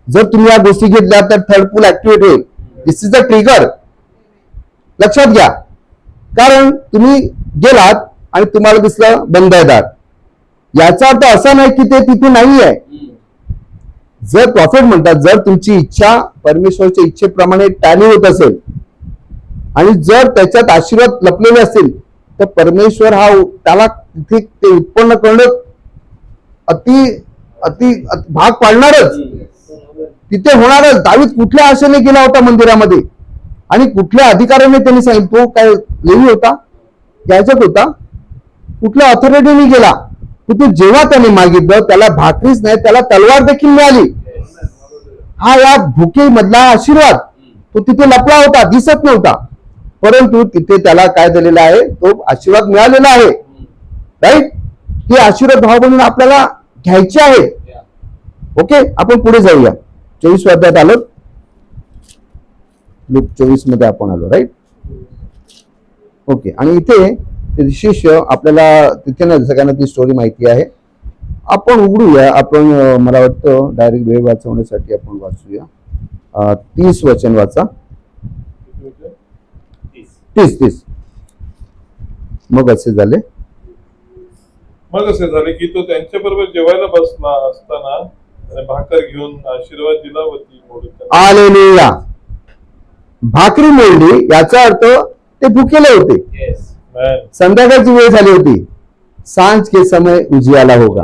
जर तुम्ही या गोष्टी घेतल्या तर थर्ड पुल ऍक्टिव्हेट होईल. दिस इज द ट्रिगर. लक्षात घ्या. कारण तुम्ही गेलात आणि तुम्हाला दिसलं बंद आहे दार, याचा अर्थ असा नाही की ते तिथे नाही आहे. जर प्रॉफिट म्हणतात जर तुमची इच्छा परमेश्वराच्या इच्छेप्रमाणे टॅली होत असेल आणि जर त्याच्यात आशीर्वाद लपलेले असतील तर परमेश्वर हा त्याला तिथे ते उत्पन्न करणं अति अति भाग पाडणारच. तिथे होणारच. दावीद कुठल्या आशेने गेला होता मंदिरामध्ये आणि कुठल्या अधिकाराने त्यांनी सांगितलं, तो काय लेवी होता, याच्यात होता, कुठल्या ऑथॉरिटीने गेला. तो जेव्हा त्याने मागितलं त्याला भाकरीच नाही त्याला तलवार देखील मिळाली. हा या भुके मधला आशीर्वाद तो तिथे लपला होता, दिसत नव्हता, परंतु तिथे त्याला काय दिलेला आहे, तो आशीर्वाद मिळालेला आहे. राईट. हे आशीर्वाद भाव म्हणून आपल्याला घ्यायचे आहे. ओके, आपण पुढे जाऊया. 24 अध्यायात आलो. लूक 24 मध्ये आपण आलो. राईट. ओके. आणि इथे ते शिष्य आपल्याला तिथे ना सगळ्यांना ती स्टोरी माहिती आहे. आपण उघडूया. आपण मला वाटतं डायरेक्ट वेळ वाचवण्यासाठी आपण वाचूया. 30 वचन वाचा. 30. मग असे झाले की तो त्यांच्या बरोबर जेवायला बसला असताना त्याने भाकर घेऊन आशीर्वाद दिला व ती मोडून हालेलुया. भाकरी मोडली याचा अर्थ ते भुकेले होते. संध्याकाळची वेळ झाली होती. सांझ के समय उजियाला होगा.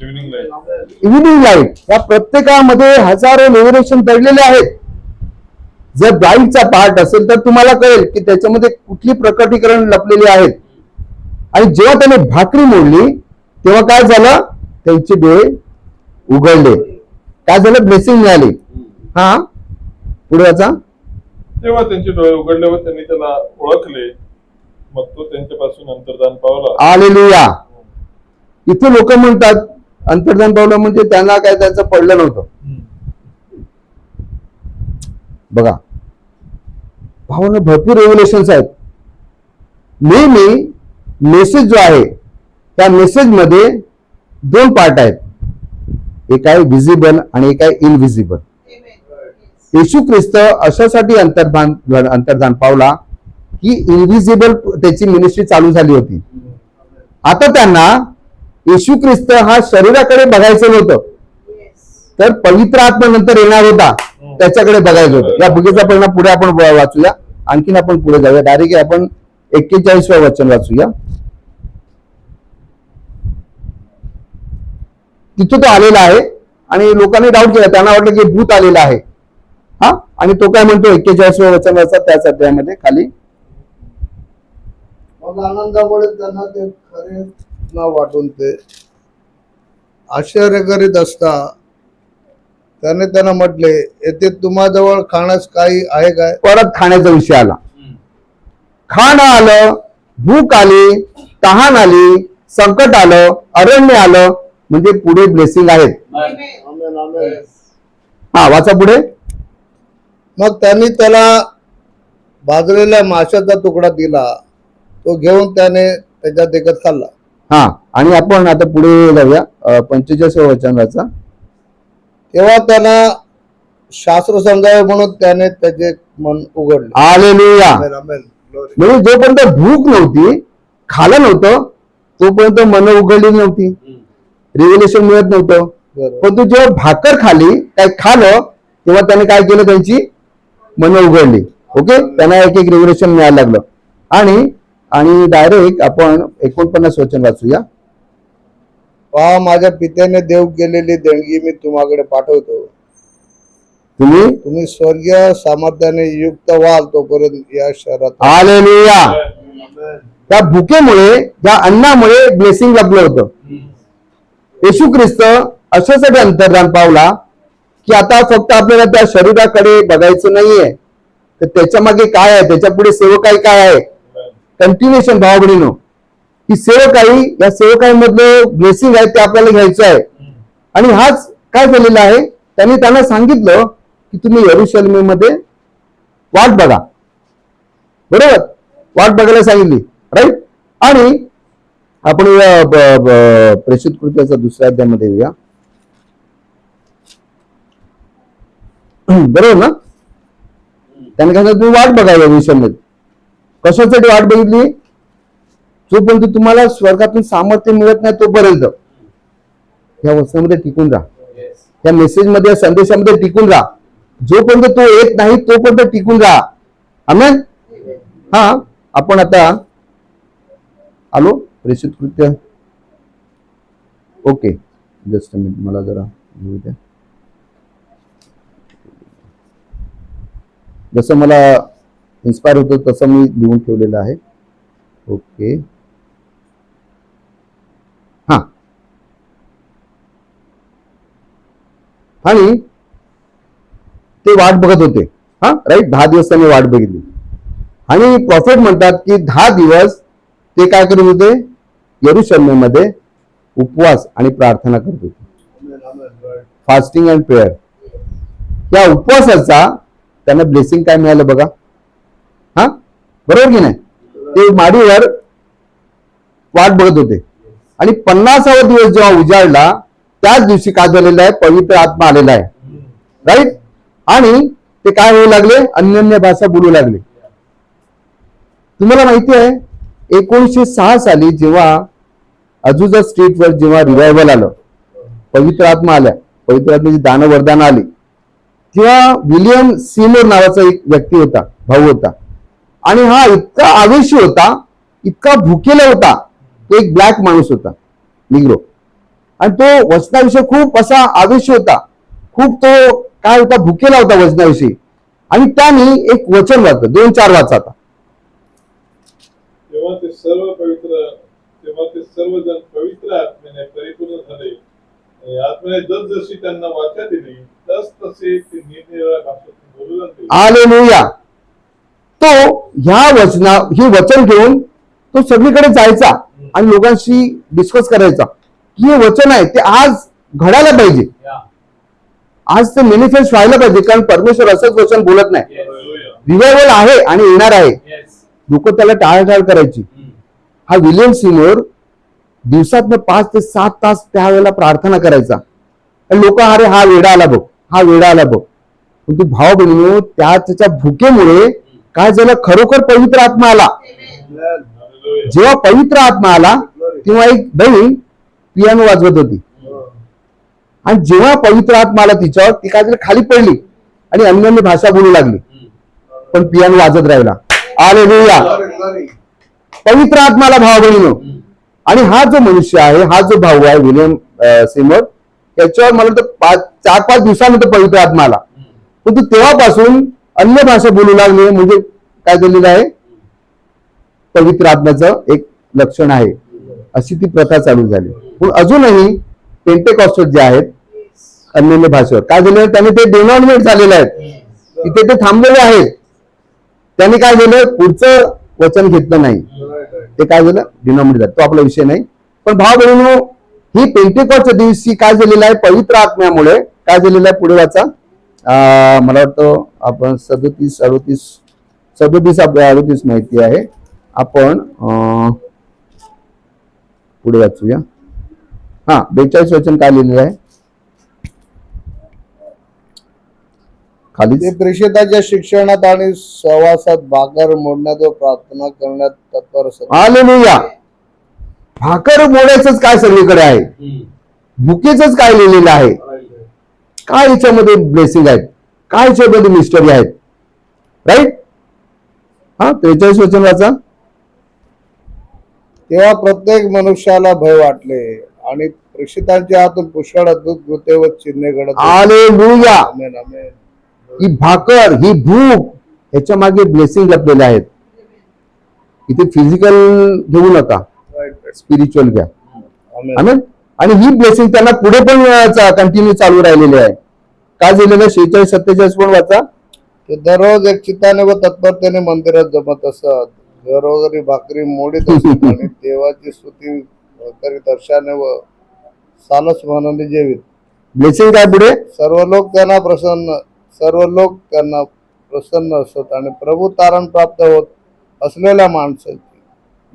Evening light. या प्रत्येकामध्ये हजारो लिबरेशन दडलेले आहेत. जर ब्राईटचा पार्ट असेल तर तुम्हाला कळेल की त्याच्यामध्ये कुठली प्रकटीकरण लपलेली आहेत. आणि जेव्हा त्याने भाकरी मोडली तेव्हा काय झालं, त्यांचे डोळे उघडले. काय झालं, ब्लेसिंग मिळाली. हा पुढे वाचा. तेव्हा त्यांचे डोळे उघडले व त्यांनी त्याला ओळखले. मग तो त्यांच्यापासून अंतर्धान पावला. हालेलुया. इथे लोक म्हणतात अंतर्धान पावलं म्हणजे त्यांना काय त्याचं पडलं नव्हतं. बघा भावना भरपूर रेव्होल्युशन्स आहेत. नेहमी मेसेज जो आहे त्या मेसेज मध्ये 2 पार्ट आहेत. एक आहे विजिबल आणि एक आहे इनविजिबल. येशू ख्रिस्त अशासाठी अंतर्धान पावला की इनविजिबल त्याची मिनिस्ट्री चालू झाली होती. आता त्यांना येशू ख्रिस्त हा शरीराकडे बघायचं नव्हतं, तर पवित्र आत्मा नंतर येणार होता त्याच्याकडे बघायचं होतं. या भुकेचा परिणाम पुढे आपण वाचूया. आणखीन आपण पुढे जाऊया. डायरेक्ट आपण 41 वचन वाचूया. तिथे तो आलेला आहे आणि लोकांनी डाऊट केला. त्यांना वाटलं की भूत आलेला आहे. हा. आणि तो काय म्हणतो 41 वचन वाचा त्याच अध्यायामध्ये खाली. मग आनंदामुळे त्यांना ते खरे न वाटून ते आश्चर्य करीत असता त्याने त्यांना म्हटले, येथे तुम्हाजवळ खाण्यास काही आहे काय. परत खाण्याचा विषय आला. खाणं आलं, भूक आली, तहान आली, संकट आलं, अरण्य आलं, म्हणजे पुढे ब्लेसिंग आहेत. आमेन, आमेन. हा वाचा पुढे. मग त्यांनी त्याला भाजलेल्या माशाचा तुकडा दिला. तो घेऊन त्याने त्याच्या देखत खाल्ला. हा. आणि आपण आता पुढे जाऊया. 45 वचन वाचा. तेव्हा त्यांना शास्त्र समजावे म्हणून त्याने त्याचे मन उघडले. हालेलुया. आमेन, आमेन. Glory. म्हणजे जोपर्यंत भूक नव्हती, खालं नव्हतं, तोपर्यंत मन उघडली नव्हती, रिव्हलेशन मिळत नव्हतं. बरोबर. पण तू जेव्हा भाकर खाली, काय खालं, तेव्हा त्याने काय केलं, त्यांची मन उघडली. ओके. त्यांना एक एक रिव्हलेशन मिळायला लागलं. आणि डायरेक्ट आपण 49 वचन वाचूया. पहा, माझ्या पित्याने देव केलेली देणगी मी तुम्हाकडे पाठवतो. तुम्ही स्वर्गीय सामर्थ्याने युक्त व्हाल तोपर्यंत या शहरात. हालेलुया. त्या भुकेमुळे, त्या अन्नामुळे ब्लेसिंग लपलं होतं. येशू ख्रिस्त अशासाठी अंतर्धान पावला की आता फक्त आपल्याला त्या शरीराकडे बघायचं नाहीये, तर त्याच्या मागे काय आहे, त्याच्या पुढे सेवकाई काय आहे. कंटिन्युएशन भावबहिणीनो, ही सेवकाई, या सेवकाईमधलं ब्लेसिंग आहे ते आपल्याला घ्यायचं आहे. आणि हाच काय झालेला आहे, त्यांना सांगितलं की तुम्ही यरूशलेमेमध्ये वाट बघा. बरोबर. वाट बघायला सांगितली, राईट. आणि आपण प्रेषित कृत्याचा दुसऱ्या अध्यायामध्ये येऊया. बरोबर ना? त्याने काय सांगितलं, तुम्ही वाट बघायला विषयामध्ये. कशासाठी वाट बघितली? जोपर्यंत तुम्हाला स्वर्गातून सामर्थ्य मिळत नाही तोपर्यंत या वचनामध्ये टिकून राहा, या मेसेज मध्ये, या संदेशामध्ये टिकून राहा. जोपर्यंत तो येत नाही तोपर्यंत टिकून राहा. आमेन. हा, आपण आता आलो प्रेषित कृत्य. ओके, जस्ट मला जरा घेऊ द्या. जसं मला इन्स्पायर होतं तसं मी लिहून ठेवलेलं आहे. ओके, हा. आणि ते वाट बघत होते, हा, राईट. 10 दिवस त्यांनी वाट बघितली. आणि प्रॉफेट म्हणतात की 10 दिवस ते काय करत होते? यरूशलेममध्ये उपवास आणि प्रार्थना करत होते. Fasting and prayer. या उपवासाचा त्यांना ब्लेसिंग काय मिळालं बघा. हा, बरोबर की नाही? ते माडीवर वाट बघत होते. आणि 50वा दिवस जेव्हा उजाडला त्याच दिवशी काय झालेलं आहे? पवित्र आत्मा आलेला आहे, राईट. आणि ते काय होऊ लागले? अन्य भाषा बोलू लागले. तुम्हाला माहिती आहे 1906 साली जेव्हा अजुजा स्ट्रीटवर जेव्हा रिवायवल आलं, पवित्र आत्मा आल्या, पवित्र आत्म्याची दान वरदान आली, तेव्हा विलियम सीमोर नावाचा एक व्यक्ती होता, भाऊ होता. आणि हा इतका आवेशी होता, इतका भुकेला होता. तो एक ब्लॅक माणूस होता, निग्रो. आणि तो वचनाविषयी खूप असा आवेशी होता, खूप तो काय होता? भुकेला होता वचनाविषयी. आणि त्याने एक वचन वाचलं, 2-4 वाचा. तेव्हा ते सर्वजण पवित्र आत्म्याने परिपूर्ण झाले. आणि आत्म्याने जसजशी त्यांना वाचा दिली तस तसे ते निरनिराळ्या भाषेतून बोलू लागले. हालेलुया. तो ही वचन घेऊन तो सगळीकडे जायचा आणि लोकांशी डिस्कस करायचा की हे वचन आहे ते आज घडायला पाहिजे, आज ते मॅनिफेस्ट व्हायला पाहिजे. कारण परमेश्वर असंच वचन बोलत नाही. रिवायवल आहे आणि येणार आहे. लोक त्याला टाळाटाळ करायची. हा विलियम सीमोर दिवसात 5 ते 7 तास त्यावेळेला प्रार्थना करायचा. लोक, अरे हा वेडा आला बघ, हा वेडा आला बघ. पण तू भाव बहिणी, त्याच्या भुकेमुळे काय झालं? खरोखर पवित्र आत्मा आला. जेव्हा पवित्र आत्मा आला तेव्हा एक बहीण पियानो वाजवत होती. आणि जेव्हा पवित्र आत्मा आला तिच्यावर, ती काय झालं? खाली पडली आणि अन्य भाषा बोलू लागली, पण पियानो वाजत राहिला. हालेलुया. पवित्र आत्माला भाव बहिणीनो. आणि हा जो मनुष्य आहे, हा जो भाऊ आहे विलियम सीमोर, त्याच्यावर मला तर 4-5 दिवसानंतर पवित्र आत्मा आला. पण तेव्हापासून अन्य भाषा बोलू लागली. म्हणजे काय झालेलं आहे? पवित्र आत्म्याचं एक लक्षण आहे. अशी ती प्रथा चालू झाली. पण अजूनही पेंटेकॉस्टल जे आहेत अन्य भाषेवर काय झालेलं, त्यांनी ते डिनॉमिनेट झालेले आहेत, तिथे ते थांबलेले आहेत. त्यांनी काय झालं? पुढचं वचन घेतलं नाही, ते काय झालं? डिनॉमिनेट झालं. तो आपला विषय नाही. पण भाव बहिणीनो, ही पेंटेकॉस्टच्या दिवशी काय झालेलं आहे? पवित्र आत्म्यामुळे काय झालेलं आहे? पुढे वाचा. मला वाटतं आपण 37-38 माहिती आहे. आपण पुढे वाचूया. हा, 42 वचन काय लिहिलेलं आहे खाली? ते प्रेषिताच्या शिक्षणात आणि सहवासात भाकर मोडण्यात व प्रार्थना करण्यात तत्पर असत. हालेलुया. भाकर मोडायचंच काय सगळीकडे आहे, भुकेच काय लिहिलेलं आहे? काय याच्यामध्ये ब्लेसिंग आहेत, काय याच्यामध्ये मिस्टरी आहेत, राईट. हा, 43 वचन वाचा. तेव्हा प्रत्येक मनुष्याला भय वाटले आणि प्रेषितांच्या हातून पुष्कळ अद्भुत कृत्ये व चिन्हे घडत होती. हालेलुया. आमेन, आमेन. ही भाकर, ही भूक, ह्याच्या मागे ब्लेसिंग लपलेले आहेत. इथे फिजिकल घेऊ नका, स्पिरिच्युअल घ्या. आमेन. आमेन. आणि ही ब्लेसिंग त्यांना पुढे पण कंटिन्यू चालू राहिलेली आहे. काय झालेलं? 46-47 पण वाचा. ते दररोज एक चित्ताने व तत्परतेने मंदिरात जमत असत, घरोघरी भाकरी मोडीत असत आणि देवाची स्तुती करीत हर्षाने व सालस मनाने जेवीत. ब्लेसिंग काय पुढे? सर्व लोक त्यांना प्रसन्न असत आणि प्रभू तारण प्राप्त होत असलेल्या माणसाची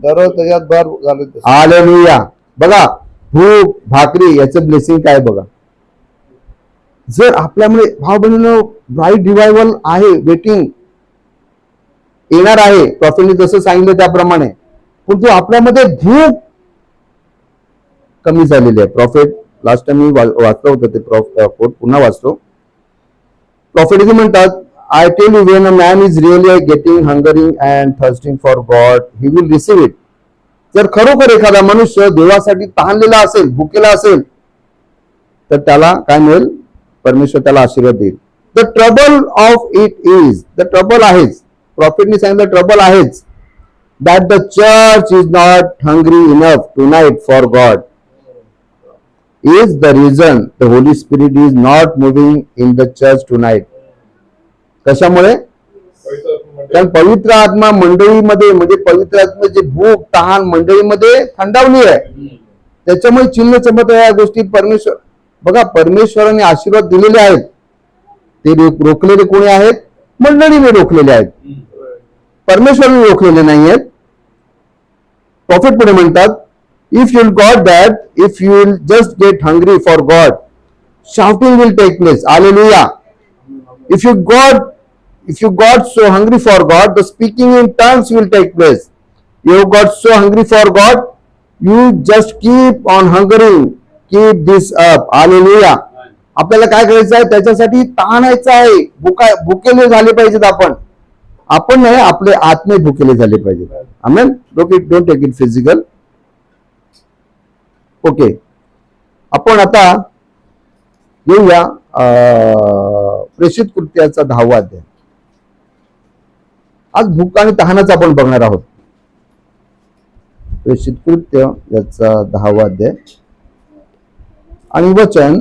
दररोज त्याच्यात भर घालत असते. हालेलुया. बघा, भूक भाकरी याचं ब्लेसिंग काय बघा. जर आपल्यामुळे भाव बहिणींनो ब्राईट रिवायवल आहे, वेटिंग येणार आहे, प्रॉफिटने जसं सांगितलं त्याप्रमाणे, परंतु आपल्यामध्ये भूक कमी झालेली आहे. प्रॉफिट लास्ट टाइम मी वाचलं होतं ते कोट पुन्हा वाचतो. प्रॉफिट म्हणतात, I tell you when a man is really getting hungering and thirsting for God he will receive it. जर खरोखर एखादा मनुष्य देवासाठी तहानलेला असेल, भुकेला असेल, तर त्याला काय मिळेल? परमेश्वर त्याला आशीर्वाद देईल. The trouble of it is, the trouble आहेच, प्रॉफिटने सांगितलं ट्रबल आहेच, that the church is not hungry enough tonight for God is the reason the Holy Spirit is not moving in the church tonight. कशामुळे? कारण पवित्र आत्मा मंडळीमध्ये, म्हणजे पवित्र आत्म्याची भूक तहान मंडळीमध्ये थंडावली आहे. त्याच्यामुळे चिन्ह चमत्कार या गोष्टी परमेश्वर, बघा, परमेश्वराने आशीर्वाद दिलेले आहेत. ते रोखलेले कोणी आहेत? मंडळीने रोखलेले आहेत, परमेश्वराने रोखलेले नाही आहेत. प्रॉफिट पुढे म्हणतात, if you got that, if you will just get hungry for God, shouting will take place. Hallelujah. If you got so hungry for God, the speaking in tongues will take place. You got so hungry for God, you just keep on hungering, keep this up. Hallelujah. आपल्याला काय करायचं आहे? त्याच्यासाठी ताणायचं आहे. भुकेले झाले पाहिजेत आपण नाही, आपले आत्मे भुकेले झाले पाहिजेत. Amen. Don't take it physical. Okay, आपण आता येऊया प्रेषित कृत्याचा 10वा अध्याय. आज भूक आणि तहानच आपण बघणार आहोत. प्रेषित कृत्य याचा 10वा अध्याय आणि वचन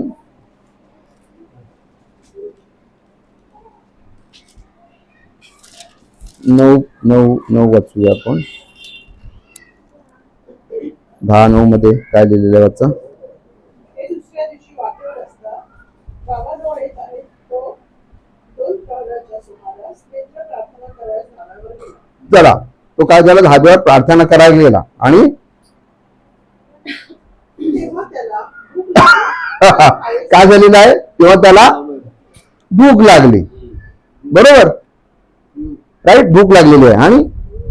9 वाचूया आपण. 10:9 मध्ये काय लिहिलेलं आहे वाचा. दुसऱ्या दिवशी वाटेवर असता गावाजवळ येत आहे तो 2 प्रहराच्या सुमारास पेत्र प्रार्थना करायला झाडावर गेला. चला, तो काय झाला? धाब्यावर प्रार्थना करायला गेला आणि तेव्हा त्याला भूक लागली. काय झालेलं आहे? तेव्हा त्याला भूक लागली. बरोबर, राईट, भूक लागलेली आहे आणि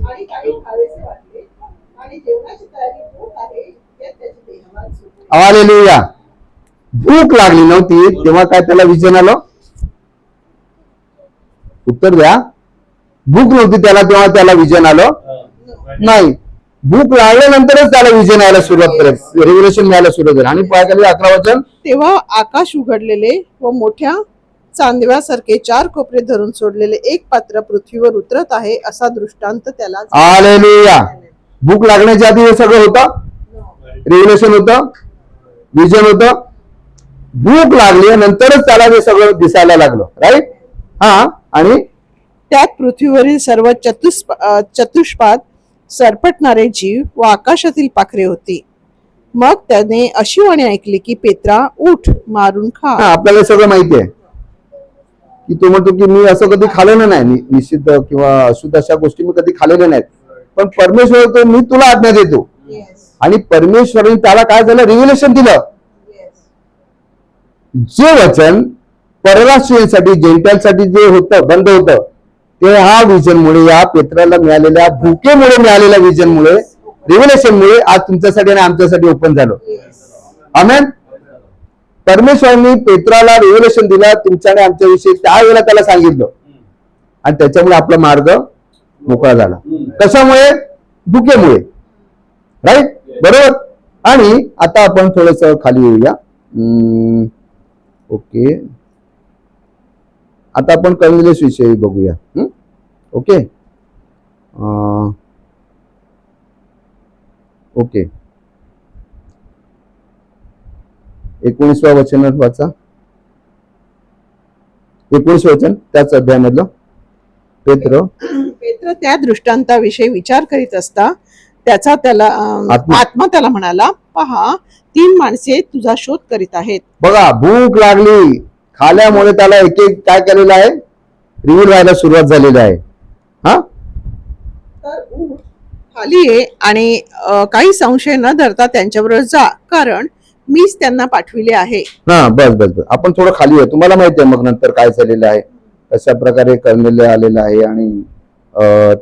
काही खावेसे वाटले आणि जेवणाची तयारी होत आहे यात त्याचे देहभान सुटले. हालेलुया. भूक लागली नव्हती तेव्हा काय त्याला विजन आलं? उत्तर द्या. भूक नव्हती त्याला तेव्हा त्याला विजन आलं नाही. भूक लागल्यानंतरच त्याला विजन यायला सुरुवात करेल, रेव्हलेशन मिळायला सुरुवात झाली. आणि पाय 11 वचन, तेव्हा आकाश उघडलेले व मोठ्या चांदव्यासारखे 4 कोपरे धरून सोडलेले एक पात्र पृथ्वीवर उतरत आहे असा दृष्टांत त्याला. हालेलुया. भूक लागण्याच्या आधी हे सगळं होतं, रेव्हलेशन होतं, विजन होतं. भूक लागली नंतरच त्याला हे सगळं दिसायला लागलं, राईट. हा, आणि त्यात पृथ्वीवरील सर्व चतुष्पाद सरपटणारे जीव व आकाशातील पाखरे होती. मग त्याने अशी वाणी ऐकली की पेत्रा उठ, मारून खा. आपल्याला सगळं माहिती आहे की तो म्हणतो की मी असं कधी खाल्लेलं नाही, निश्चित किंवा अशुद्ध अशा गोष्टी मी कधी खाल्लेल्या नाहीत. पण परमेश्वर तो मी तुला आज्ञा देतो. आणि परमेश्वराने त्याला काय झालं? रिव्हिलेशन दिलं. जे वचन परराष्ट्रीयांसाठी, जेंटाईलसाठी जे होतं, बंद होतं, ते ह्या विजनमुळे, या पेत्राला मिळालेल्या भुकेमुळे, मिळालेल्या विजनमुळे, रिव्हिलेशनमुळे आज तुमच्यासाठी आणि आमच्यासाठी ओपन झालं. आमेन. परमेश्वरांनी पेत्राला रिव्हिलेशन दिला तुमच्या आणि आमच्या विषयी, त्यावेळेला त्याला सांगितलं आणि त्याच्यामुळे आपला मार्ग मोकळा झाला. कशामुळे? भुकेमुळे, राईट, बरोबर. आणि आता आपण थोडस खाली येऊया. ओके, आता आपण कर्नेलियस विषयी बघूया. ओके ओके 19वा वचन वाचा. 19 वचन त्याच अध्यायामधलं. पेत्र त्या दृष्टांताविषयी विचार करीत असता त्याचा त्याला आत्मा त्याला म्हणाला, पहा 3 माणसे तुझा शोध करीत आहेत. बघा, भूक लागली, खाल्यामुळे त्याला एक एक काय केलेलं आहे? रिव्हील व्हायला सुरुवात झालेली आहे. हा, तर खाली ये आणि काही संशय न धरता त्यांच्याबरोबर जा, कारण मीच त्यांना पाठविले आहे. हा बस बस बस, आपण थोडं खाली आहे. तुम्हाला माहिती आहे मग नंतर काय झालेलं आहे, कशा प्रकारे कर्नेलिया आलेला आहे आणि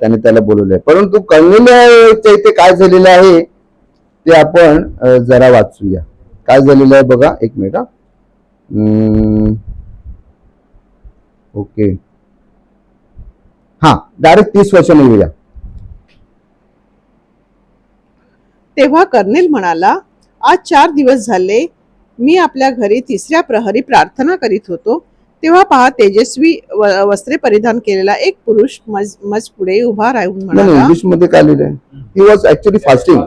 त्याने त्याला बोलवलं आहे. परंतु कर्नेलियाच्या इथे काय झालेलं आहे ते आपण जरा वाचूया. काय झालेलं आहे बघा, एक मिनिट. ओके, हा डायरेक्ट 30 वचन येऊया. तेव्हा कर्नेल म्हणाला, आज 4 दिवस झाले मी आपल्या घरी तिसऱ्या प्रहरी प्रार्थना करीत होतो, तेव्हा पहा तेजस्वी वस्त्रे परिधान केलेला एक पुरुष मज पुढे उभा राहून म्हणाला. इंग्लिश मध्ये काय लिहिलंय, ही वॉज ऍक्च्युअली फास्टिंग.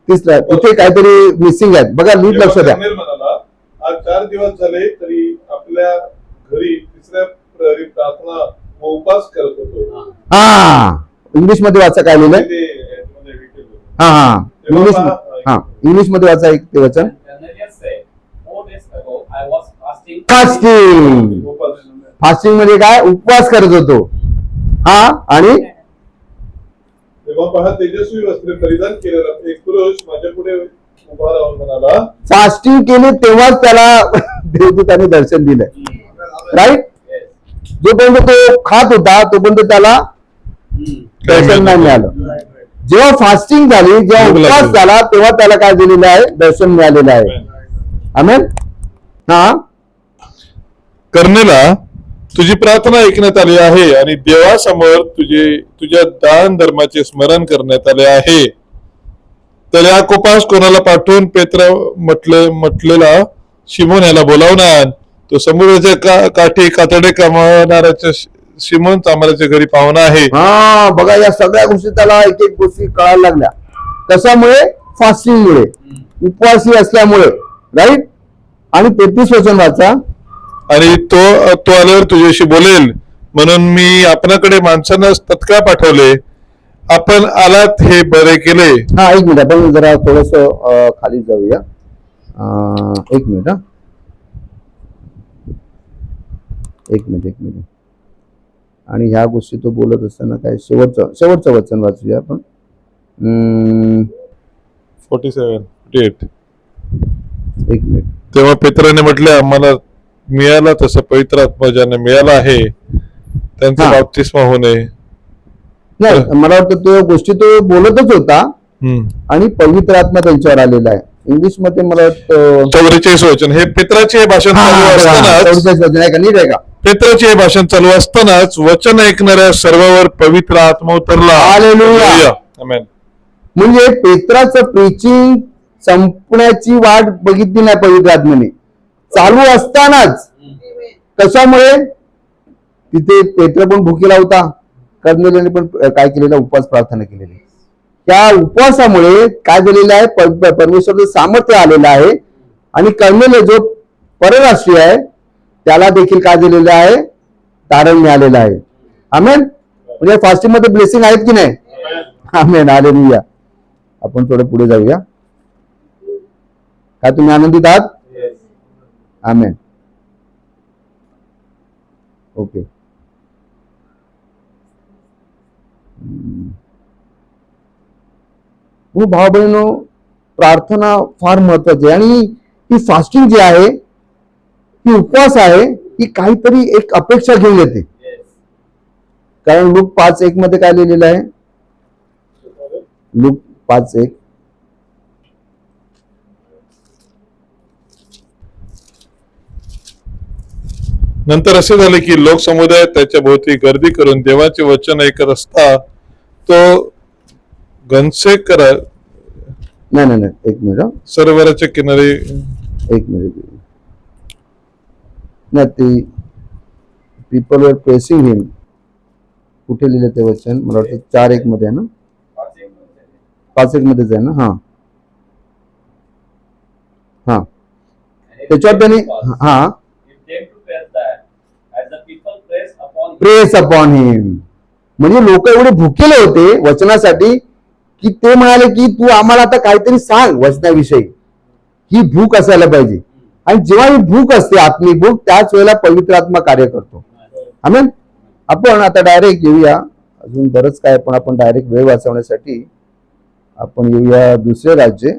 इथे काहीतरी मिसिंग आहे बघा, नीट लक्ष द्या. कर्नेल म्हणाला, आज 4 दिवस झाले तरी आपल्या घरी तिसऱ्या प्रहरी प्रार्थना व उपवास करत होतो. हा इंग्लिश मध्ये वाचा काय लिहिलंय. ते याच्यामध्ये हे केलं. हा हा इंग्लिश, हा इंग्लिश मध्ये वाचा एक ते वचन. फास्टिंग, उपवास. फास्टिंग म्हणजे काय, उपवास करत होतो. हा आणि तेव्हा पहा तेजस्वी वस्त्रे परिधान केलेला एक पुरुष माझ्या पुढे उभा राहून म्हणाला. फास्टिंग केली तेव्हाच त्याला देवदूताने दर्शन दिलंय, राईट. जोपर्यंत तो खात होता तोपर्यंत त्याला दर्शन नाही मिळालं. जेव्हा फास्टिंग झाली, जेव्हा उपवास झाला, तेव्हा त्याला काय दिलेलं आहे, दर्शन मिळालेलं आहे. आमेन. हा कर्नेला, तुझी प्रार्थना ऐकण्यात आली आहे आणि देवासमोर तुझ्या दान धर्माचे स्मरण करण्यात आले आहे. तर या कोपास कोणाला पाठवून पेत्र म्हटलेला शिमोन याला बोलावून आण. तो समुद्राच्या काठी कातडे कमावणाऱ्याच्या शिमोन चामराच्या घरी पाहुणा आहे. हा बघा, या सगळ्या गोष्टी त्याला एक एक गोष्टी कळायला लागल्या. कशामुळे, फास्टिंगमुळे, उपवासी असल्यामुळे, राईट. आणि 33 वचन वाचा. आणि तो आल्यावर तुझ्याशी बोलेल म्हणून मी आपणाकडे माणसांना तत्काळ पाठवले. आपण आलात हे बरे केले. हा एक मिनिट, आपण जरा थोडस खाली जाऊया. एक मिनिट, एक मिनिट. आणि ह्या गोष्टी तो बोलत असताना काय शेवटचं वचन वाचूया आपण. 47-48. एक मिनिट. तेव्हा पेत्राने म्हटले, आम्हाला मिळाला तसं पवित्र आत्मा ज्यांना मिळाला आहे त्यांचा हा. बाप्तिस्मा होणे. नाही, मला वाटतं तो गोष्टी तो बोलतच होता आणि पवित्र आत्मा त्यांच्यावर आलेला आहे. इंग्लिश मध्ये मला वाटतं 44 वचन. हे पेत्राचे भाषण चालू असतानाच 44 वचन आहे का, नीट आहे का. पेत्राचे हे भाषण चालू असतानाच वचन ऐकणाऱ्या सर्वांवर पवित्र आत्मा उतरला. हालेलुया. आमेन. म्हणजे पेत्राचं प्रीचिंग संपण्याची वाट बघितली नाही पवित्र आत्म्याने, चालू असतानाच. कशामुळे, तिथे पेत्र पण भुकेला होता, कर्नेलियाने पण काय केलेलं, उपवास प्रार्थना केलेली. त्या उपवासामुळे काय झालेलं आहे, परमेश्वराचं सामर्थ्य आलेलं आहे. आणि कर्नेलिया जो परराष्ट्रीय आहे त्याला देखील काय झालेलं आहे, तारण मिळालेलं आहे. आमेन. म्हणजे फास्टिंग मध्ये ब्लेसिंग आहेत की नाही. आमेन, हालेलुया. आपण थोडं पुढे जाऊया. काय तुम्ही आनंदित आहात. आमेन. ओके. भाऊ बहिणीनो, प्रार्थना फार महत्वाची आहे. आणि ही फास्टिंग जी आहे, ही उपवास आहे, ही काहीतरी एक अपेक्षा घेऊन येते. कारण लूक 5:1 मध्ये काय लिहिलेलं आहे, लूक 5:1. नंतर असे झाले की लोक समुदाय त्याच्या भोवती गर्दी करून देवाचे वचन ऐकत असता तो घनसेकर नाही, एक मिनिट. सरोवराच्या किनारी. एक मिनिट. नाही, ते पीपल वर प्रेसिंग हिम, कुठे लिहिलं ते वचन, मला वाटतं 4:1 मध्ये आहे ना, 5:1 मध्येच आहे ना. हा हा त्याच्यावर त्यांनी हा प्रेस अपॉन हिम, म्हणजे लोक एवढे भुकेले होते वचनासाठी की ते म्हणाले की तू आम्हाला आता काहीतरी सांग वचनाविषयी. ही भूक असायला पाहिजे. आणि जेव्हा ही भूक असते, आत्मिक भूक, त्याच वेळेला पवित्र आत्मा कार्य करतो. आमेन. आपण आता डायरेक्ट येऊया अजून बरंच काय, पण आपण डायरेक्ट वेळ वाचवण्यासाठी आपण येऊया दुसरे राज्य,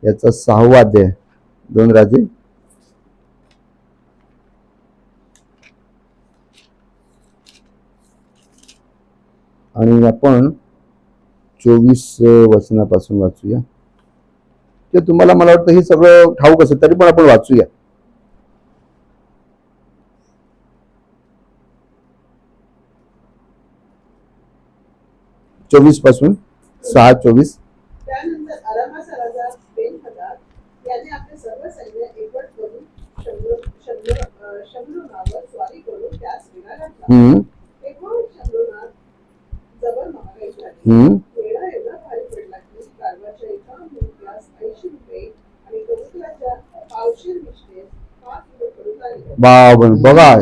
याचा 6वा अध्याय, 2 राजे. आणि आपण 24 वचनापासून वाचूया. ते तुम्हाला मला वाटतं हे सगळं ठाऊक असेल तरी पण आपण वाचूया. चोवीस पासून 6:24. त्यानंतर अरामाचा राजा बेन-हदाद याने आपले सर्व सैन्य एकवट करून शम्रोनावर स्वारी करून त्यास वेढा घातला. एकूण शम्रोनात जबर महागाई झाली. वेढा एवढा भारी पडला की कारवाच्या एका मुलग्यास 80 रुपये आणि कबुतराच्या पावशेर मिष्टेस 5 रुपये पडू लागले. बघा,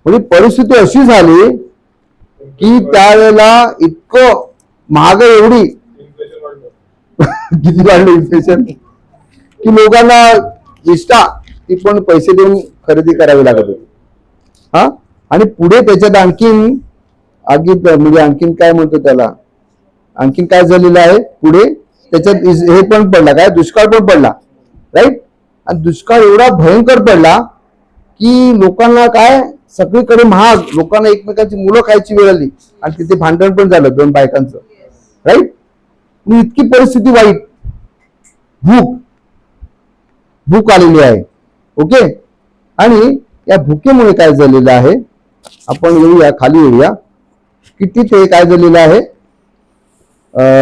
म्हणजे परिस्थिती अशी झाली की त्यावेळेला इतकं महागाई एवढी इन्फ्लेशन वाढलं. किती वाढलं इन्फ्लेशन, की लोकांना निष्ठा ती पण पैसे देऊन खरेदी करावी लागत होती. हा, आणि पुढे त्याच्यात आणखीन म्हणजे आणखीन काय म्हणतो त्याला, आणखीन काय झालेलं आहे पुढे त्याच्यात, हे पण पडला काय, दुष्काळ पण पडला. राईट. आणि दुष्काळ एवढा भयंकर पडला की लोकांना काय, सगळीकडे महाग, लोकांना एकमेकांची मुलं खायची वेळ आली आणि तिथे भांडण पण झालं 2 बायकांचं. राईट. इतकी परिस्थिती वाईट, भूक आलेली आहे. ओके. आणि या भुकेमुळे काय झालेलं आहे, आपण येऊया खाली येऊया की तिथे काय झालेलं आहे,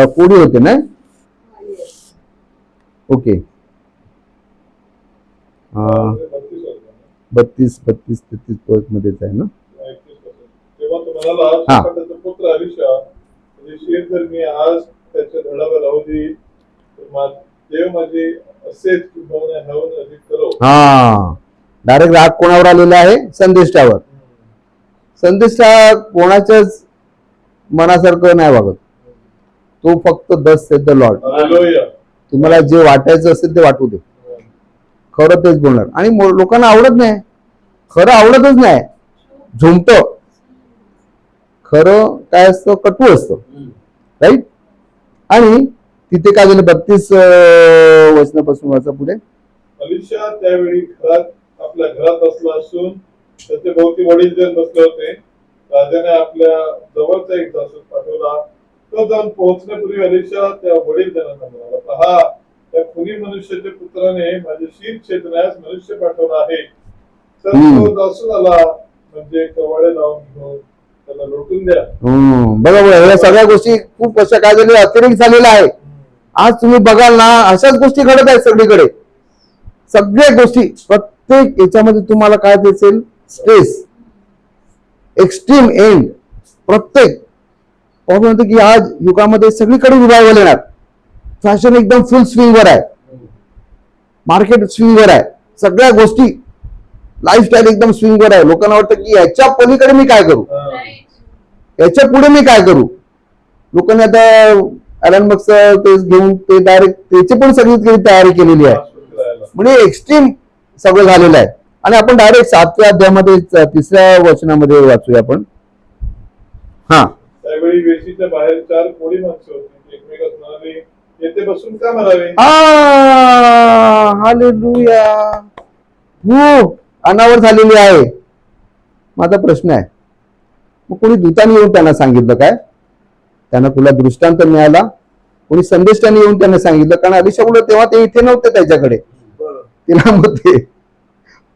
कोडी होते ना. ओके. 32-33 मध्येच आहे ना. तेव्हा तुम्हाला शफाटाचा पुत्र अलिशा म्हणजे शेतधर्मी आज त्याच्या धडावर राहू दे, देव माझे असेच हवून अधिक करो. हा, डायरेक्ट राग कोणावर आलेला आहे, संदेष्टावर. संदेष्टा कोणाच्याच मनासारखं नाही वागत, तो फक्त दस सेड द लॉर्ड. तुम्हाला जे वाटायचं असेल ते वाटू दे, खरं तेच बोलणार. आणि लोकांना आवडत नाही, खरं आवडतच नाही, झुमत. खरं काय असतं, कटू असतं. राईट. आणि तिथे काय झालं, 32 वचनापासून वाचा पुढे. अलिशा त्यावेळी आपल्या घरात बसला असून त्याचे भोवती वडील जण बसले होते. राजाने आपल्या जवळचा एक जासूस पाठवला. तो जाऊन पोहोचण्यापूर्वी अलिशा त्या वडील जणांना म्हणाला, पहा, त्या खुनी मनुष्याच्या पुत्राने माझे शीत छेदण्यास मनुष्य पाठवला आहे. तर तो जासूस आला म्हणजे कवाडे लावून घेऊन त्याला लोटून द्या. बघा या सगळ्या गोष्टी खूप अशा काय झालेल्या, अतिरेक झालेला आहे. आज तुम्ही बघाल ना, अशाच गोष्टी घडत आहेत सगळीकडे. सगळ्या गोष्टी, प्रत्येक याच्यामध्ये तुम्हाला काय दिसेल, स्ट्रेस, एक्स्ट्रीम एंड. प्रत्येक म्हणतो की आज युगामध्ये सगळीकडे रिवायवल येणार. फॅशन एकदम फुल स्विंगवर आहे, मार्केट स्विंगवर आहे, सगळ्या गोष्टी, लाईफस्टाईल एकदम स्विंगवर आहे. लोकांना वाटतं की याच्या पलीकडे मी काय करू, याच्या पुढे मी काय करू. लोकांनी आता ॲलन मस्कचं ते घेऊन ते डायरेक्ट त्याची पण सगळी तयारी केलेली आहे. म्हणजे एक्स्ट्रीम सगळं झालेलं आहे. आणि आपण डायरेक्ट 7व्या अध्यायामध्ये 3ऱ्या वचनामध्ये वाचूया आपण. हा, त्यावेळी वेशीच्या बाहेर 4 कोडी माणसं होती. एकमेकात म्हणाले, येथे बसून का मरावे. हालेलुया. भूक अनावर झालेली आहे. माझा प्रश्न आहे, मग कोणी दूताने येऊन त्यांना सांगितलं काय, त्यांना कुठला दृष्टांत मिळाला, कोणी संदेशाने येऊन त्यांना सांगितलं. कारण अलिशा बोलत तेव्हा ते इथे नव्हते त्याच्याकडे, तिला होते.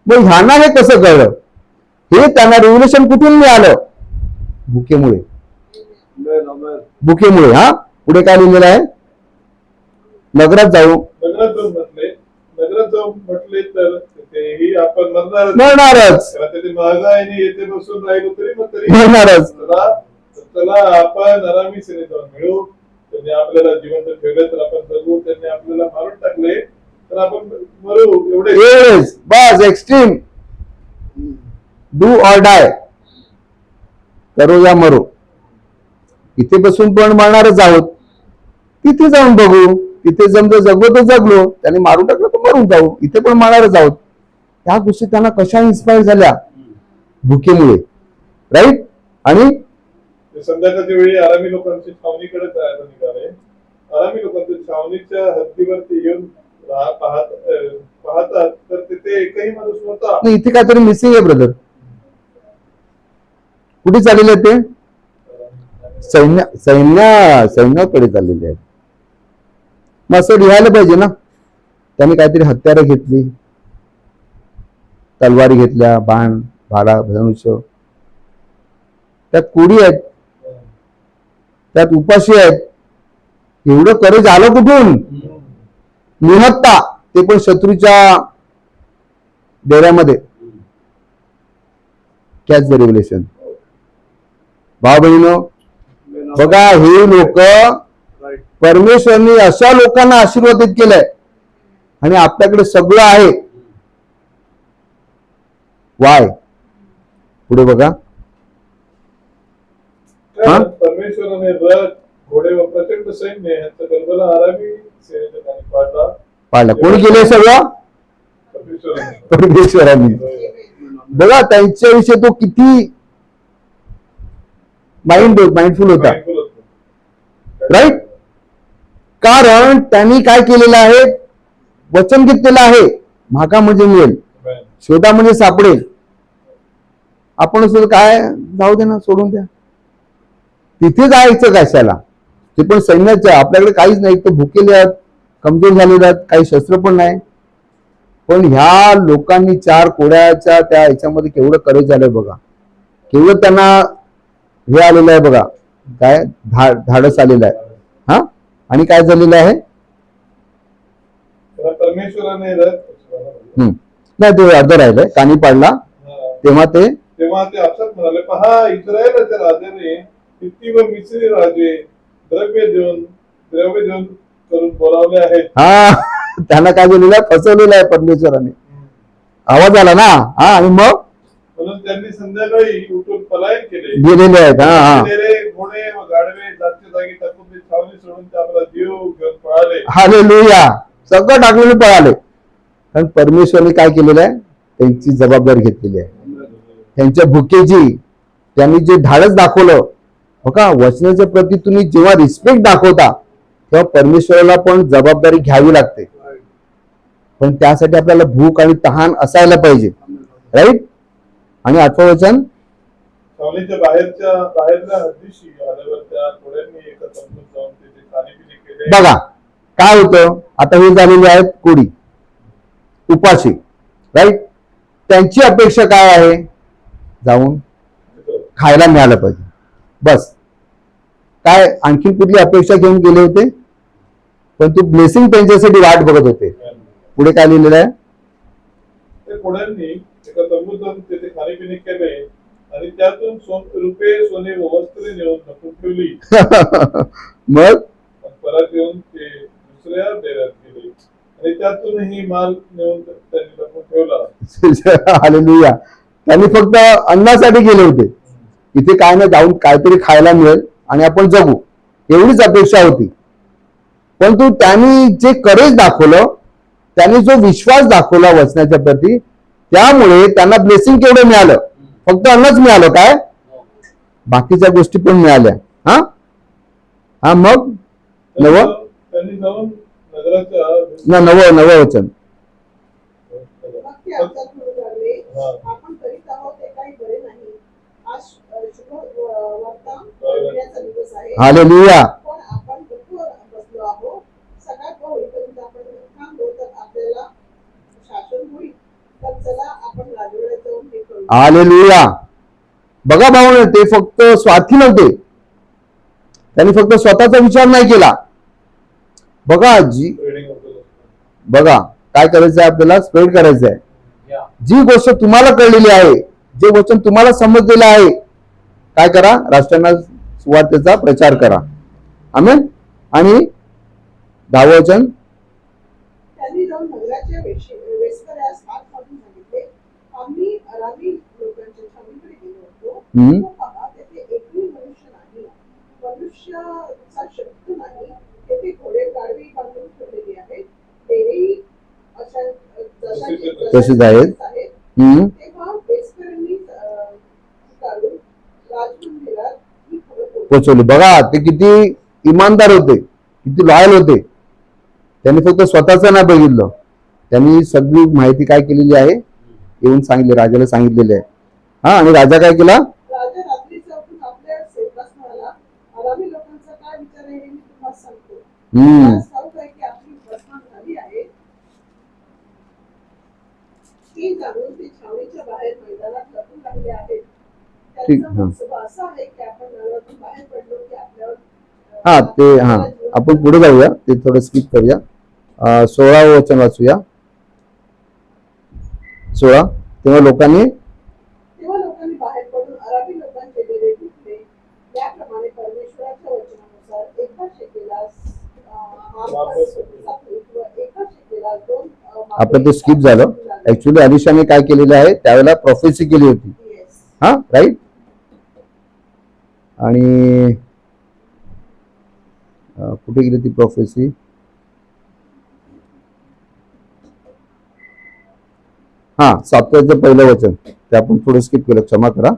मग ह्यांना हे कसं कळलं, हे त्यांना रिव्होल्युशन कुठून मिळालं, भुकेमुळे. भुकेमुळे. हा, पुढे काय लिहिलेलं आहे, नगरात जाऊन म्हटले तर तेही आपण मरणारच. तिथे महागाईने येथे बसून राहिलो तरी मरणारच. चला आपण आरामीने जाऊन मिळू. त्यांनी आपल्याला जिवंत ठेवले तर आपण जगू, त्यांनी आपल्याला मारून टाकले तर आपण मरू. एवढेच बस. एक्स्ट्रीम, डू ऑर डाय, करो या मरो. इथे बसून पण मरणारच आहोत, तिथे जाऊन बघू. तिथे जमलं जगलो तर जगलो, त्यांनी मारून टाकलं तर मरून जाऊ, इथे पण मरणारच आहोत. त्या गोष्टी त्यांना कशा इन्स्पायर झाल्या, भुकेमुळे. राईट. आणि ते संध्याकाळच्या वेळी आरामी लोकांची छावणीकडे जायला निघाले. आरामी लोकांच्या छावणीच्या हद्दीवरती येऊन पाहतात तर तिथे एकही माणूस नव्हता. नाही, इथे काहीतरी मिसिंग आहे ब्रदर. कुठे चाललेले आहेत ते? सैन्याकडे चाललेले आहेत. मग असं लिहायला पाहिजे ना, त्यांनी काहीतरी हत्यारं घेतली, तलवारी घेतल्या, बाण, भाला, धनुष्य. त्यात कोडी आहेत, त्यात उपाशी आहेत. एवढं करेज आलं कुठून? निहत्ता, ते पण शत्रूच्या डेऱ्यामध्ये. Catch the revelation. भाऊ बहिणीनो, बघा, हे लोक परमेश्वरने अशा लोकांना आशीर्वादित केलंय आणि आपल्याकडे सगळं आहे. वाय? पुढे बघा. परमेश्वराने रथ, घोडे व प्रचंड सैन्य यांचा गलबला आरामी सेनेच्या कानी पाडला. कोणी केलंय सगळं? परमेश्वराने. बघा, त्यांच्याविषयी तो किती माइंडफुल होता, राईट? कारण त्यांनी काय केलेलं आहे? वचन घेतलेलं आहे, मागा म्हणजे मिळेल, शोधा म्हणजे सापडेल. आपण असं काय, जाऊ दे ना, सोडून द्या. तिथे जायचं कशाला? ते पण सैन्याच्या. आपल्याकडे काहीच नाही, तर भुकेले आहेत, कमजोर झालेले आहेत, काही शस्त्र पण नाही. पण ह्या लोकांनी 4 कोड्याच्या त्या ह्याच्यामध्ये केवढं करेज झालंय बघा, केवढं त्यांना हे आलेलं आहे बघा, काय धाडस आलेलं आहे. हा, आणि काय झालेलं आहे? परमेश्वराने नाही, ते अर्ध राहिलंय, कानी पाडला. तेव्हा ते अक्षर म्हणाले, पहा, इस्रायलाच्या राजाने किती व मिस्री राजे द्रव्य देऊन करून बोलावले आहेत. हा, त्यांना काय झालेलं आहे? फसवलेलं आहे परमेश्वराने. आवाज आला ना. हा, आणि मग म्हणून त्यांनी संध्याकाळी उठून पलायन केले, गेलेले आहेत. हा, घोडे व गाढवे जागच्या जागी टाकून ते छावणी सोडून ते आपला जीव घेऊन पळाले. हालेलुया. सगळं टाकलेले पळाले. कारण परमेश्वराने काय केलेलं आहे? त्यांची जबाबदारी घेतलेली आहे. त्यांच्या भुकेची त्यांनी जे धाडस दाखवलं बघा, वचनाच्या प्रती तुम्ही जेव्हा रिस्पेक्ट दाखवता तेव्हा परमेश्वराला पण जबाबदारी घ्यावी लागते. पण त्यासाठी आपल्याला भूक आणि तहान असायला पाहिजे, राईट? आणि 8वं वचन, छावणीच्या बाहेरच्या हद्दीशी आल्यावर त्या घोड्यांनी एका तंबूत जाऊन तिथे खाणेपिणे केले. बघा काय होतं. आता हे झालेले आहेत कोडी, उपाशी, राईट? त्यांची अपेक्षा काय आहे? जाऊन खायला मिळालं पाहिजे, बस. काय आणखी कुठली अपेक्षा घेऊन गेले होते? पण तू ब्लेसिंग त्यांच्यासाठी वाट बघत होते. पुढे काय लिहिलेलं आहे? त्या घोड्यांनी एका तंबूत जाऊन तिथे खाणेपिणे केले आणि त्यातून रुपये, सोने व वस्त्रे नेऊन लपून ठेवली. मग परत येऊन ते दुसऱ्या डेऱ्यात गेले आणि त्यातूनही माल नेऊन त्यांनी लपून ठेवला. हालेलुया. त्यांनी फक्त अन्नासाठी गेले होते. इथे काय नाही, जाऊन काहीतरी खायला मिळेल आणि आपण जगू, एवढीच अपेक्षा होती. परंतु त्यांनी जे करेज दाखवलं, त्यांनी जो विश्वास दाखवला वचनाच्या प्रती, त्यामुळे त्यांना ब्लेसिंग केवढं मिळालं? फक्त अन्नच मिळालं काय? बाकीच्या गोष्टी पण मिळाल्या. हा हा, मग त्यांनी जाऊन नगराच्या नवं वचन. आपण करीत आहोत ते काही बरे नाही. आज शुभ वार्ता कळविण्याचा दिवस आहे. हालेलुया. पण आपण दुःख बसलो आहोत. सकाळ होईपर्यंत आपण थांबलो तर आपल्याला शासन होईल. तर चला आपण राजवाड्यात जाऊन हे करू. हालेलुया. बघा भाऊ, ते फक्त स्वार्थी नव्हते. त्यांनी फक्त स्वतःचा विचार नाही केला. बघा काय करायचंय आपल्याला? स्प्रेड करायचंय. जी गोष्ट तुम्हाला कळलेली आहे, जे वचन तुम्हाला समजलेलं आहे, काय करा? राष्ट्रांना सुवार्तेचा प्रचार करा. आमेन. आणि 10वं वचन, त्यांनी जाऊन नगराच्या वेस्कऱ्यास हात मारून सांगितले, आम्ही अरामी लोकांच्या छावणीकडे गेलो होतो. तो पहा, तेथे एकही मनुष्य नाही, मनुष्याचा शब्द नाही. तेथे घोडे गाढवे बांधून ठेवलेली आहेत, डेरेही तसेच आहेत. तेव्हा वेस्करांनी काढून राजमंदिरात ही खबर पोचवली. बघा ते किती इमानदार होते, किती लॉयल होते. त्यांनी फक्त स्वतःच नाही बघितलं, त्यांनी सगळी माहिती काय केलेली आहे येऊन सांगितले, राजाला सांगितलेले आहे. हा, आणि राजा काय केला, राजा रात्रीचा उठून आपल्या सेवकास म्हणाला, आरामी लोकांचा काय विचार आहे हे मी तुम्हाला सांगतो. मला ठाऊक आहे की आपली उपासना झाली आहे. ती जाणून ते छावणीच्या बाहेर मैदानात लपून लागले आहेत. ठीक, त्यांचा हा. मनसुबा असा आहे की आपण नगरातून बाहेर पडलो की आपल्यावर हा ते हा आपण पुढे जाऊया, ते थोडं स्किप करूया. 16व वचन वाचूया. 16. तेव्हा लोकांनी बाहेर पडून अराबी लोकांचे डेरे घेतले. याप्रमाणे परमेश्वराच्या वचनानुसार एका शेकेला एका शेकेला 2 आपलं ते स्किप झालं. ऍक्च्युली अलिशाने काय केलेलं आहे, त्यावेळेला प्रोफेसी केली होती. हा, राईट. आणि कुठे गेली ती प्रोफेसी? हा, 7व्याचं पहिलं वचन, ते आपण थोडं स्किप केलं, क्षमा करा.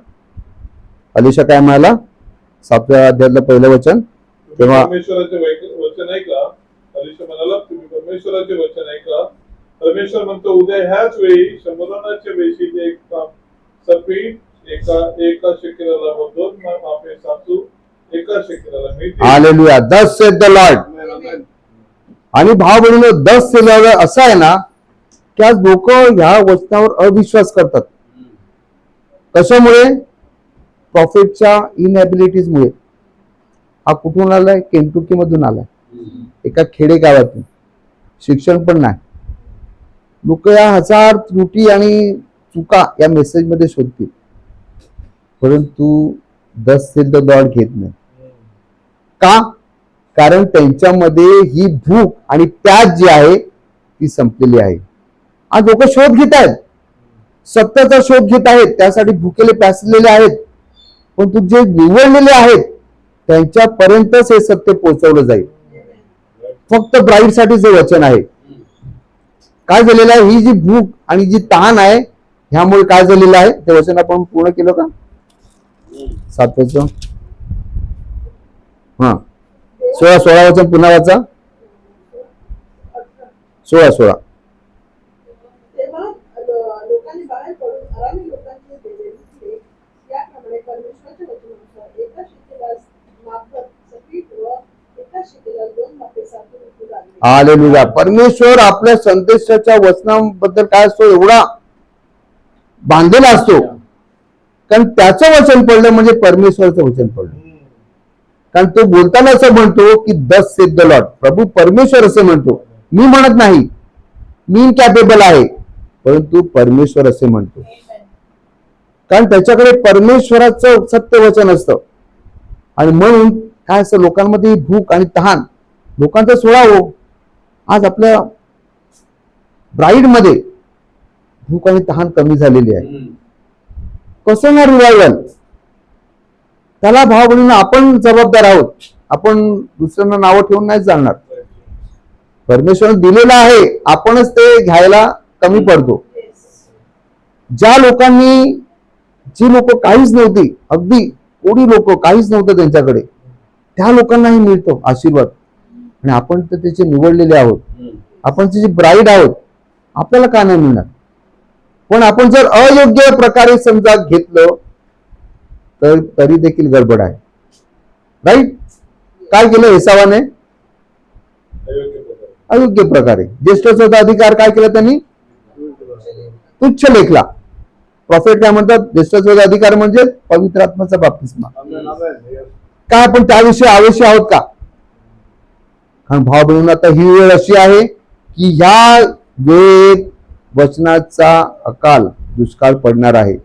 अलिशा काय म्हणाला 7व्या अध्यायातलं पहिलं वचन? तेव्हा परमेश्वराचे वचन ऐका. अलिशा म्हणाला, तुम्ही परमेश्वराचे वचन ऐका. परमेश्वर म्हणतो, उद्या ह्याच वेळी शंभराच्या वेशीत एक सपी एका शेकेला व 2 मापे सासू एका शेकेला मिळतील. Hallelujah, thus saith the Lord. आणि भाव बहिणींनो, thus saith the Lord असं आहे ना की आज लोक ह्या वचनावर अविश्वास करतात. कशामुळे? प्रॉफिटच्या इनएबिलिटीज मुळे. हा कुठून आलाय? केंटुकी मधून आलाय, एका खेडेगावातून. शिक्षण पण नाही. लोक या 1000 त्रुटी आणि चुका या मेसेज मध्ये शोधतील, परंतु thus saith the Lord घेत नाही. का? कारण त्यांच्यामध्ये ही भूक आणि प्यास जी आहे ती संपलेली आहे. आज लोक शोध घेत आहेत, सत्याचा शोध घेत आहेत, त्यासाठी भुकेले प्यासलेले आहेत. पण तू जे निवडलेले आहेत त्यांच्यापर्यंतच हे सत्य पोहोचवलं जाईल. फक्त ब्राईड साठी जे वचन आहे. काय झालेलं आहे? ही जी भूक आणि जी तहान आहे ह्यामुळे काय झालेलं आहे, ते वचन आपण पूर्ण केलं का? 7व्याचं, हा 16 वचन पुन्हा वाचा. 16. तेव्हा लोकांनी बाहेर पडून अरामी लोकांचे डेरे घेतले. याप्रमाणे परमेश्वराच्या वचनानुसार एका शेकेला मापभर सफीत व एका शेकेला 2 मापे सासू विकू लागले. हालेलुया. परमेश्वर आपल्या संदेशाच्या वचनाबद्दल काय असतो, एवढा बांधलेला असतो, कारण त्याचं वचन पडलं म्हणजे परमेश्वराचं वचन पडलं. कारण तो बोलताना असं म्हणतो की thus saith the Lord. प्रभू परमेश्वर असे म्हणतो, मी म्हणत नाही, मी इनकॅपेबल आहे, परंतु परमेश्वर असे म्हणतो. कारण त्याच्याकडे परमेश्वराचं सत्य वचन असतं. आणि म्हणून काय असतं, लोकांमध्ये भूक आणि तहान लोकांचं सोडावं. आज आपल्या ब्राईड मध्ये भूक आणि तहान कमी झालेली आहे. कसं ना रिवायवल? त्याला भाव बहिणींना आपण जबाबदार आहोत. आपण दुसऱ्यांना नावं ठेवून नाही चालणार. परमेश्वराने दिलेलं आहे, आपणच ते घ्यायला कमी पडतो. ज्या लोकांनी, जी लोक काहीच नव्हती, अगदी थोडी लोक काहीच नव्हतं त्यांच्याकडे, त्या लोकांनाही मिळतो आशीर्वाद. आणि आपण तर त्याचे निवडलेले आहोत, आपण त्याची ब्राईड आहोत, आपल्याला का नाही मिळणार? पण आपण जर अयोग्य प्रकारे समजा घेतलं तर तरी देखील गडबड आहे. राईट? काय केलं एसावाने? अयोग्य प्रकारे ज्येष्ठत्वाचा अधिकार काय केला त्यांनी? तुच्छ लेखला. प्रॉफेट काय म्हणतात? ज्येष्ठत्वाचा अधिकार म्हणजे पवित्र आत्म्याचा बाप्तिस्मा. काय आपण त्याविषयी आवश्यक आहोत का? कारण भाव बहिणी, आता ही वेळ अशी आहे की ह्या वेळेत वचनाचा अकाल दुष्काळ पडणार आहे.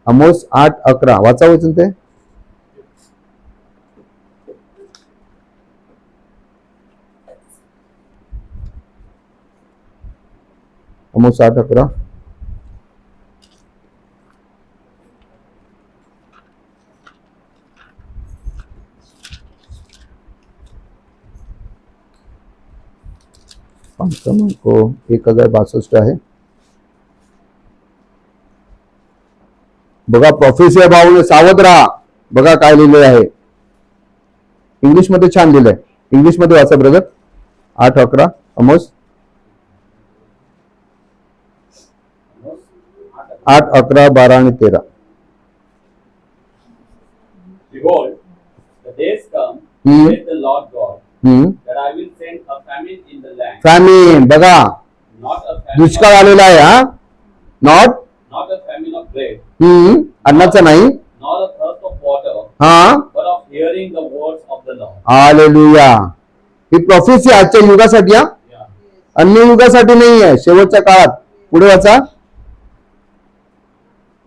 आमोस 8:11 वाचा वचन ते. आमोस 8:11. क्रमांक 1062 आहे. बघा, प्रोफेसर भाऊ सावध राहा. बघा काय लिहिलेलं आहे. इंग्लिश मध्ये छान लिहिलंय. इंग्लिश मध्ये वाचा ब्रदर. 8:11 आमोस 8, 11, 12 आणि 13. Behold, the days come, Hmm. saith the Lord God, that I will send a famine in the land, famine बघा, not a famine दुष्काळ आलेला आहे. हा not not a famine of bread, अन्नाचा नाही, nor a thirst of water, हा but of hearing the words of the Lord. Hallelujah. ही prophecy आजच्या युगासाठी, हा Yeah. अन्य युगासाठी नाही आहे, शेवटच्या काळात. पुढे वाचा.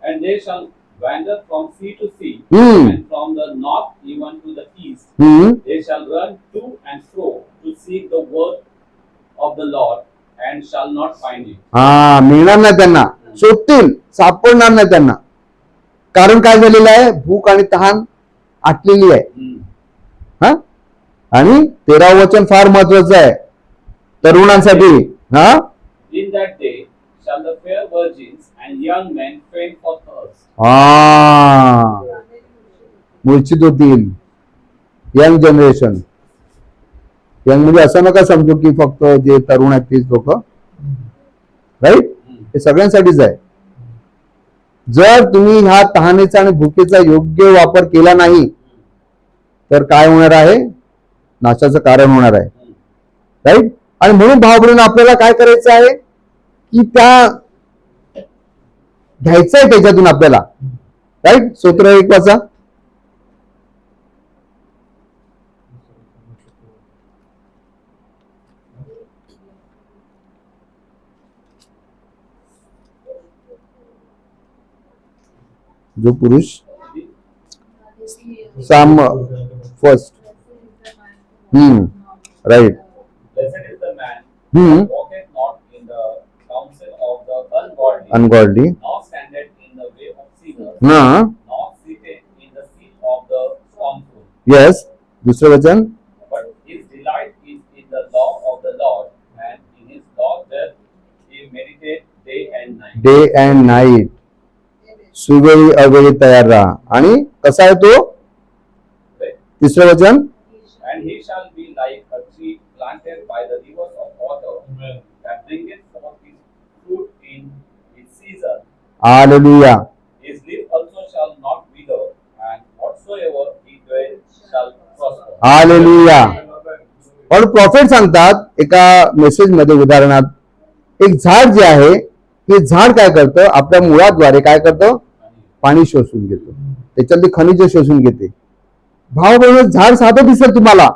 And they shall wander from sea to sea, Hmm. and from the north even to the east. They shall run to and fro to seek the word of the Lord, and shall not find it. हा मिळणार नाही त्यांना, शोधतील, सापडणार नाही त्यांना. कारण काय झालेलं आहे, भूक आणि तहान आटलेली आहे. हा आणि 13व वचन फार महत्वाचं आहे तरुणांसाठी. हा In that day shall the fair virgins and young men faint for thirst. हा मूर्छित होतील. Young generation. यंग म्हणजे असं नका समजू की फक्त जे तरुण आहेत तेच लोक, राईट. हे सगळ्यांसाठीच आहे. जर तुम्ही ह्या तहानेचा आणि भुकेचा योग्य वापर केला नाही तर काय होणार आहे, नाशाचं कारण होणार आहे, राईट. आणि म्हणून भावबहिणींनो आपल्याला काय करायचं आहे की त्या घ्यायचं आहे त्याच्यातून आपल्याला, राईट. स्तोत्र 1 वाचा. जो पुरुष psalm first, right. Blessed is the man that walketh not in the counsel of the ungodly, ungodly, nor standeth in the way of sinners, हा nor sitteth in the seat of the scornful. Yes. दुसरं वचन. But his delight is in the law of the Lord, and in his law doth he meditate day and night. Day and night. सुवेळी अवेळी तयार राहा. आणि कसा आहे तो. तिसरं वचन. And he shall be like a tree planted by the rivers of water, Amen. that bringeth forth his fruit in its season. Hallelujah. His leaf also shall not wither, and whatsoever he doeth shall prosper. Hallelujah. पण profit सांगतात एका message मध्ये, उदाहरणार्थ एक झाड जे आहे, हे झाड काय करतं, आपल्या मुळाद्वारे काय करतं, पाणी शोषून घेतो, त्याच्यातली खनिज शोषून घेते. भाव बरोबर झाड साधं दिसेल तुम्हाला,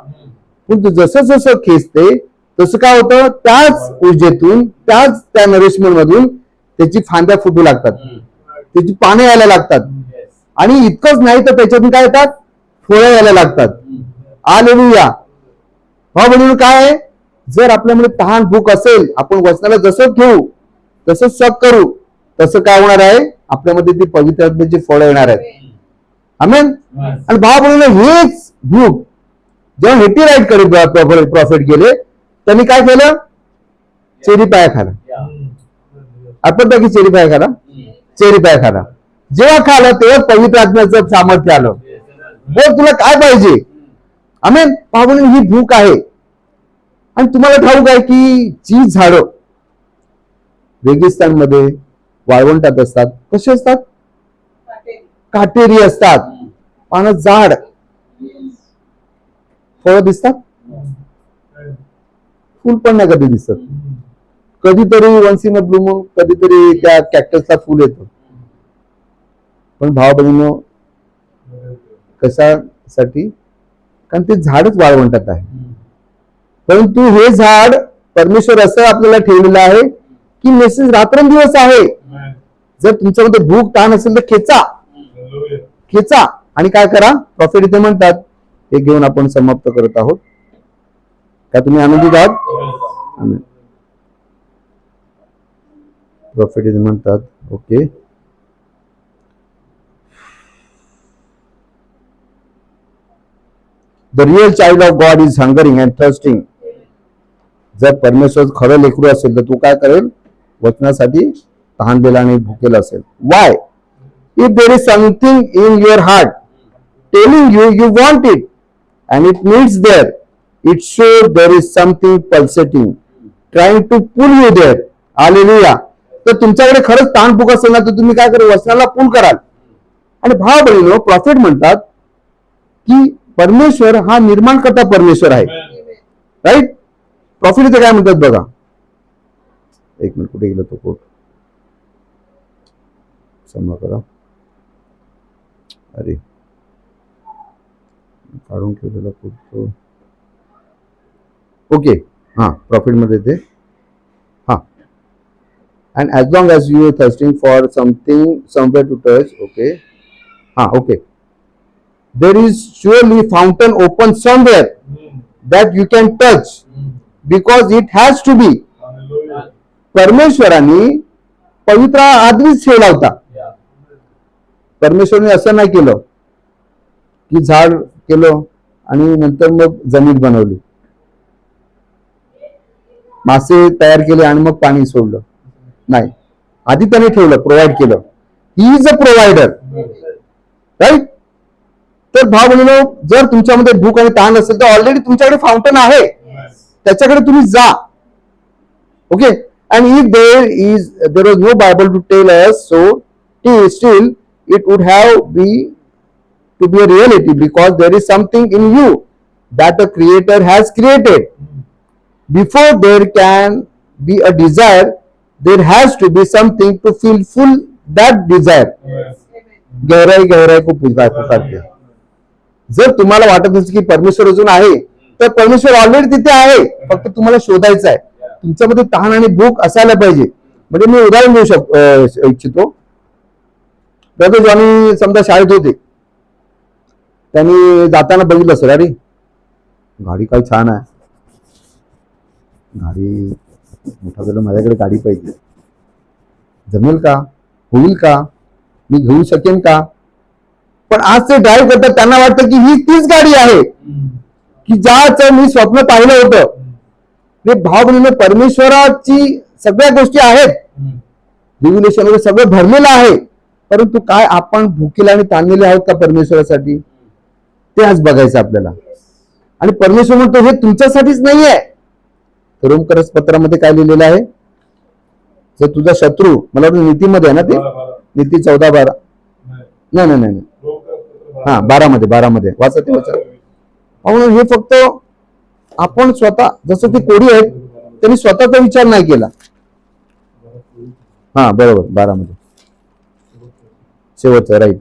पण तू जसं जसं खेचते तसं काय होतं, त्याच ऊर्जेतून, त्या नरिशमेंट मधून त्याची फांद्या फुटू लागतात, त्याची पाने यायला लागतात. Yes. आणि इतकंच नाही तर त्याच्यातून काय येतात, फळं यायला लागतात. हालेलुया. भाव बरोबर काय आहे, जर आपल्यामध्ये तहान भूक असेल, आपण वचनाला जसं घेऊ तसं सक करू, तसं काय होणार आहे, आपल्यामध्ये ती पवित्र आत्म्याची फळं येणार आहेत. आमेन. आणि भाव बरोबर हेच भूक जेव्हा हेटी राईट कडे प्रॉफिट गेले, त्यांनी काय केलं, चेरी पाया खाला. Yeah. आपण तर की चेरी पाया खाला, चेरी पाया खाला. जेव्हा खालं तेव्हा पवित्र आत्म्याचं सामर्थ्य आलं. बोल तुला काय पाहिजे. आमेन. भाव ही भूक आहे. आणि तुम्हाला ठाऊक आहे की जी झाडं रेगिस्तानमध्ये वाळवंटात असतात, कसे असतात, काटेरी असतात, पानं जाड, फळं दिसतात, फुल पण नाही कधी दिसत. कधीतरी once in a blue moon कधीतरी त्या कॅक्टसला फुल येतं. पण भाव बहिणीनो कशासाठी, कारण ते झाडच वाळवंटात आहे. परंतु हे झाड परमेश्वर असं आपल्याला ठेवलेलं आहे की मेसेज रात्रंदिवस आहे. जर तुमच्यामध्ये भूक ताण असेल तर खेचा, खेचा आणि काय करा. प्रॉफिट इथे म्हणतात, हे घेऊन आपण समाप्त करत आहोत. का तुम्ही आनंदित आहात. आमेन. प्रॉफिट इथे म्हणतात, okay. The real child of God is hungering and thirsting. जर परमेश्वर खरं लेकरू असेल तर तू काय करेल, वचनासाठी तहानलेला आणि भुकेला असेल. Y, if there is something in your heart, telling you, you want it, and it needs there. It shows there is something pulsating, trying to pull you there. Hallelujah. तर तुमच्याकडे खरंच ताणभूक असेल ना, तर तुम्ही काय करा, वचनाला पुल कराल. आणि भाव बहिणीनो, प्रॉफिट म्हणतात की परमेश्वर हा निर्माणकर्ता परमेश्वर आहे. राईट. प्रॉफिट इथे काय म्हणतात बघा. एक मिनिट, कुठे गेला तो कोट, क्षमा करा. अरे काढून ठेवलेला कोट. ओके, हा प्रॉफिट मध्ये ते, हा. And as long as you are thirsting for something somewhere to touch, okay, okay, there is surely fountain open somewhere that you can touch, because it has to be. परमेश्वराने पवित्र आधीच ठेवला होता. परमेश्वराने असं नाही केलं की झाड केलं आणि नंतर मग जमीन बनवली, मासे तयार केले आणि मग पाणी सोडलं. नाही, आधी त्याने ठेवलं, प्रोव्हाइड केलं. He is a provider. Right. तर भाव बहिणीनो, जर तुमच्यामध्ये भूक आणि ताण असेल तर ऑलरेडी तुमच्याकडे फाउंटन आहे, त्याच्याकडे तुम्ही जा. Okay. And if there was no Bible to tell us, so still it would have to be a reality, because there is something in you that the Creator has created. Before there can be a desire, there has to be something to fulfill that desire. गहराई को पुकारते. जर तुम्हाला वाटत असेल की परमेश्वर अजून आहे, तर परमेश्वर ऑलरेडी तिथे आहे, फक्त तुम्हाला शोधायचं आहे. तुमच्यामध्ये तहान आणि भूक असायला पाहिजे. म्हणजे मी उदाहरण देऊ इच्छितो. ब्रदर जॉनी समजा शाळेत होते, त्यांनी जाताना बघितलं सर, अरे गाडी काय छान आहे, गाडी मोठा झालं, माझ्याकडे गाडी पाहिजे, जमेल का, होईल का, मी घेऊ शकेन का. पण आज ते ड्राईव्ह करतात, त्यांना वाटतं की ही तीच गाडी आहे की ज्याचं मी स्वप्न पाहिलं होतं. भाव बहिणीने, परमेश्वराची सगळ्या गोष्टी आहेत, रिव्हिलेशन वगैरे सगळं भरलेलं आहे, परंतु काय आपण भुकेले आणि ताणलेले आहोत का परमेश्वरासाठी, ते आज बघायचं आपल्याला. आणि परमेश्वर म्हणतो हे तुमच्यासाठीच नाहीये. रोमकरस पत्रामध्ये काय लिहिलेलं आहे, जर तुझा शत्रू, मला वाटतं नीतीमध्ये आहे ना ते, नीती 14:12, नाही, हा 12 वाचा ते वाचा. म्हणून हे फक्त आपण स्वतः, जसं ते कोडी आहेत त्यांनी स्वतःचा विचार नाही केला. हा बरोबर, 12 शेवटचं, राईट.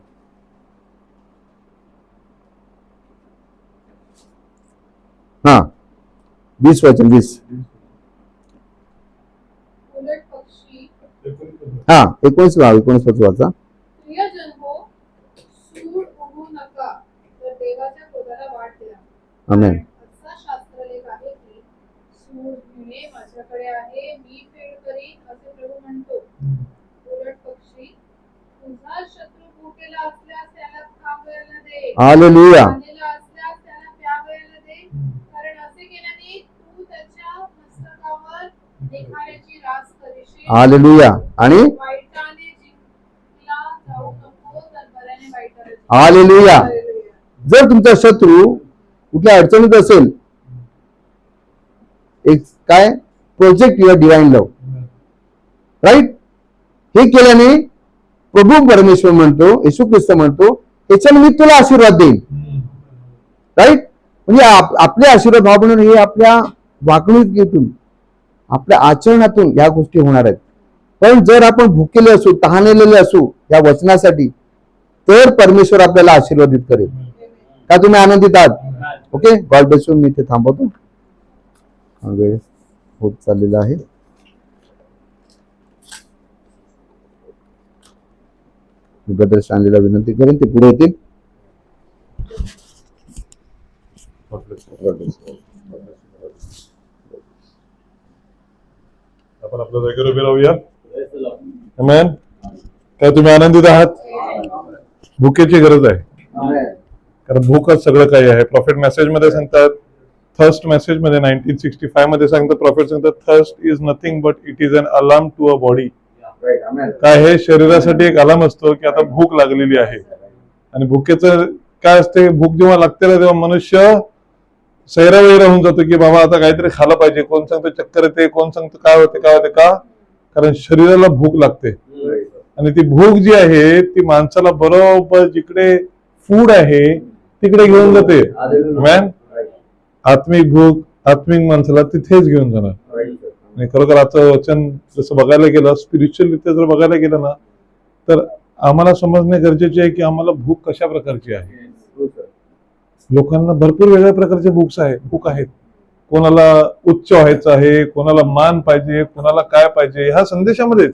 हा 20 वचन 20. उलट पक्षी, हा 19 वाचा. प्रियजन हो, सूड उगवू नका, तर देवाच्या क्रोधाला वाट द्या. आमेन. असा शास्त्रलेख आहे की सूड घेणे माझ्याकडे आहे, मी फेड करीन, असे प्रभू म्हणतो. उलट पक्षी, तुझा शत्रू भुकेला असल्यास त्याला खावयाला दे, हालेलुया. ताणलेला असल्यास त्याला प्यावयाला दे, कारण असे केल्याने तू त्याच्या मस्तकावर निखाऱ्याची रास करशील. हालेलुया. आणि वाईटाने जिंकला जाऊ नको, तर बऱ्याने वाईटाला. हालेलुया. जर तुमचा शत्रू कुठल्या अडचणीत असेल, एक काय project your divine love, right. हे केल्याने प्रभू परमेश्वर म्हणतो, येशू ख्रिस्त म्हणतो, त्याच्याने मी तुला आशीर्वाद देईन. राईट. म्हणजे आपले आशीर्वाद भाव म्हणून हे आपल्या वागणुकीतून, आपल्या आचरणातून या गोष्टी होणार आहेत. पण जर आपण भुकेले असू, तहानलेले असू या वचनासाठी, तर परमेश्वर आपल्याला आशीर्वादित करेल. का तुम्ही आनंदित आहात? Okay, God bless you. मी इथे थांबवतो, वेळ होत चाललेला आहे. ब्रदर स्टॅनलीला विनंती करेन, ते पुढे येतील. आपण आपल्या जागेवर उभे राहूया. आमेन. काय तुम्ही आनंदित आहात? भुकेची गरज आहे, कारण भूकच सगळं काही आहे. प्रॉफिट मेसेज मध्ये सांगतात, थर्स्ट मेसेज मध्ये 1965 मध्ये सांगतात, प्रॉफिट सांगतात, thirst is nothing but it is an alarm to a body. काय हे शरीरासाठी एक अलार्म असतो की आता भूक लागलेली आहे. आणि भुकेचं काय असते, भूक जेव्हा लागते ना तेव्हा मनुष्य सैरावैरा होऊन जातो की बाबा आता काहीतरी खाल्लं पाहिजे. कोण सांगतो चक्कर येते, कोण सांगतो काय होते काय होते, का कारण शरीराला भूक लागते. आणि ती भूक जी आहे ती माणसाला बरोबर जिकडे फूड आहे तिकडे घेऊन जाते. मॅन आत्मिक भूक आत्मिक माणसाला तिथेच घेऊन जाणार. आणि खरोखर आजचं वचन जसं बघायला गेलं, स्पिरिच्युअल रित्या जर बघायला गेलं ना, तर आम्हाला समजणे गरजेचे आहे की आम्हाला भूक कशा प्रकारची आहे. लोकांना भरपूर वेगळ्या प्रकारचे भूक आहेत. कोणाला उच्च व्हायचं आहे, कोणाला मान पाहिजे, कोणाला काय पाहिजे. ह्या संदेशामध्येच,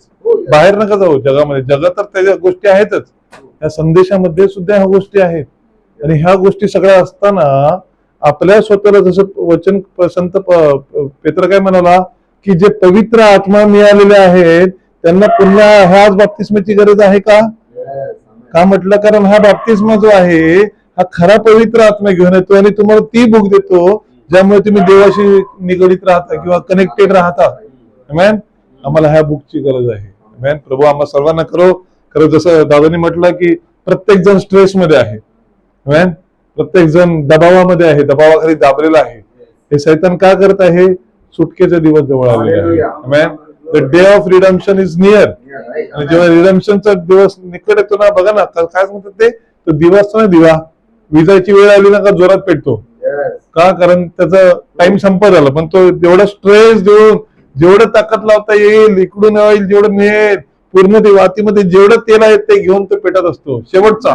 बाहेर नका जाऊ जगामध्ये. जगात तर त्याच्या गोष्टी आहेतच, या संदेशामध्ये सुद्धा ह्या गोष्टी आहेत. आणि ह्या गोष्टी सगळ्या असताना आपल्या स्वतःला जसं वचन संत पेत्र काय म्हणाला की जे पवित्र आत्मा मिळालेले आहेत त्यांना पुन्हा ह्याच बाप्तिस्माची गरज आहे का? का म्हटलं, कारण हा बाप्तिस्मा जो आहे हा खरा पवित्र आत्मा घेऊन येतो आणि तुम्हाला ती भूक देतो ज्यामुळे तुम्ही देवाशी निगडीत राहता किंवा कनेक्टेड राहता. आमेन. आम्हाला ह्या भूकची गरज आहे. आमेन. प्रभू आम्हा सर्वांना करो. खरं जसं दादानी म्हटलं की प्रत्येक जण स्ट्रेस मध्ये आहे. आमेन. प्रत्येक जण दबावामध्ये आहे, दबावाखाली दाबलेला आहे. हे सैतान का करत आहे? सुटकेचे दिवस जवळ आलेले आहे. Amen. The day of redemption is near. आणि जेव्हा रिडम्पशनचा दिवस निकट येतो ना, बघा ना काय म्हणतात ते, तो दिवा असतो ना, दिवा विजायची वेळ आली ना का जोरात पेटतो. का? कारण त्याचा टाइम संपत आला. पण तो जेवढा स्ट्रेस देऊन जेवढं ताकद लावता येईल, इकडून येईल जेवढं मिळेल, पूर्ण ते वातीमध्ये जेवढं तेल आहे ते घेऊन तो पेटत असतो शेवटचा.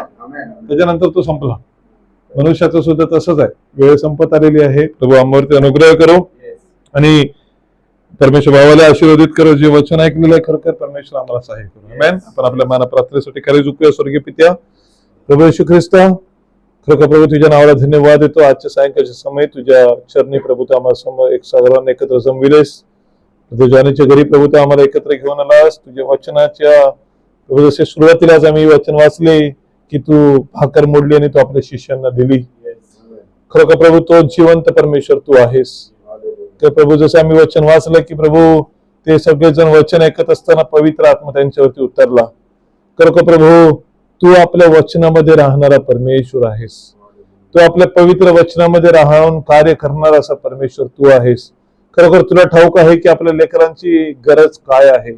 त्याच्यानंतर तो संपला. मनुष्याचं सुद्धा तसंच आहे. वेळ संपत आलेली आहे. प्रभू आम्हावरती अनुग्रह करो आणि परमेश्वर भावाला आशीर्वादित करो. जे वचन ऐकलेलं आहे खरोखर परमेश्वर आम्हाला सहाय्य करू. आमेन. आपण आपल्या मानप्रार्थनेसाठी कार्य झुकूया. स्वर्गीय पित्या प्रभू येशू ख्रिस्त, खरोखर प्रभू तुझ्या नावाला धन्यवाद देतो. आजच्या सायंकाळच्या समय तुझ्या चरणी प्रभू तू आम्हाला एक सर्वांना एकत्र जमविलेस. तुझ्या घरी प्रभू तू आम्हाला एकत्र घेऊन आलास. तुझ्या वचनाच्या प्रभू जसे सुरुवातीलाच आम्ही वचन वाचले की तू भाकर मोडली आणि तू आपल्या शिष्यांना दिली. खरोखर प्रभू तो जिवंत परमेश्वर तू आहेस. तर प्रभू जसं आम्ही वचन वाचलं की प्रभू ते सगळेजण वचन ऐकत असताना पवित्र आत्मा त्यांच्यावरती उतरला. खरोखर प्रभू तू आपल्या वचनामध्ये राहणारा परमेश्वर आहेस. तू आपल्या पवित्र वचनामध्ये राहून कार्य करणारा असा परमेश्वर तू आहेस. खरोखर तुला ठाऊक आहे की आपल्या लेकरांची गरज काय आहे,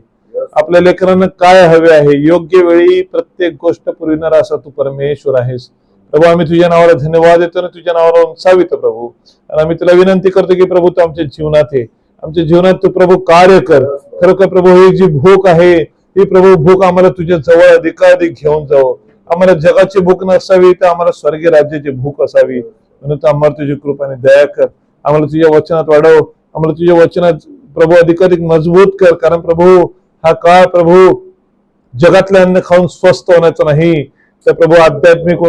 आपल्या लेकरांना काय हवे आहे. योग्य वेळी प्रत्येक गोष्ट पुरविणारा असा तू परमेश्वर आहेस. प्रभू आम्ही तुझ्या नावाला धन्यवाद देतो आणि तुझ्या नावाला उंचावितो प्रभू. आणि आम्ही तुला विनंती करतो की प्रभू तू आमच्या जीवनात आहे, आमच्या जीवनात तू प्रभू कार्य कर. खरोखर प्रभू ही जी भूक आहे ही प्रभू भूक आम्हाला तुझ्या जवळ अधिकाधिक घेऊन जावं. आम्हाला जगाची भूक नसावी तर आम्हाला स्वर्गीय राज्याची भूक असावी. म्हणून तू आम्हाला तुझी कृपाने दया कर. आम्हाला तुझ्या वचनात वाढव. आम्हाला तुझ्या वचनात प्रभू अधिकाधिक मजबूत कर. कारण प्रभू हा काळ प्रभू जगातलं अन्न खाऊन स्वस्थ होण्याचं नाही, तर प्रभू आध्यात्मिक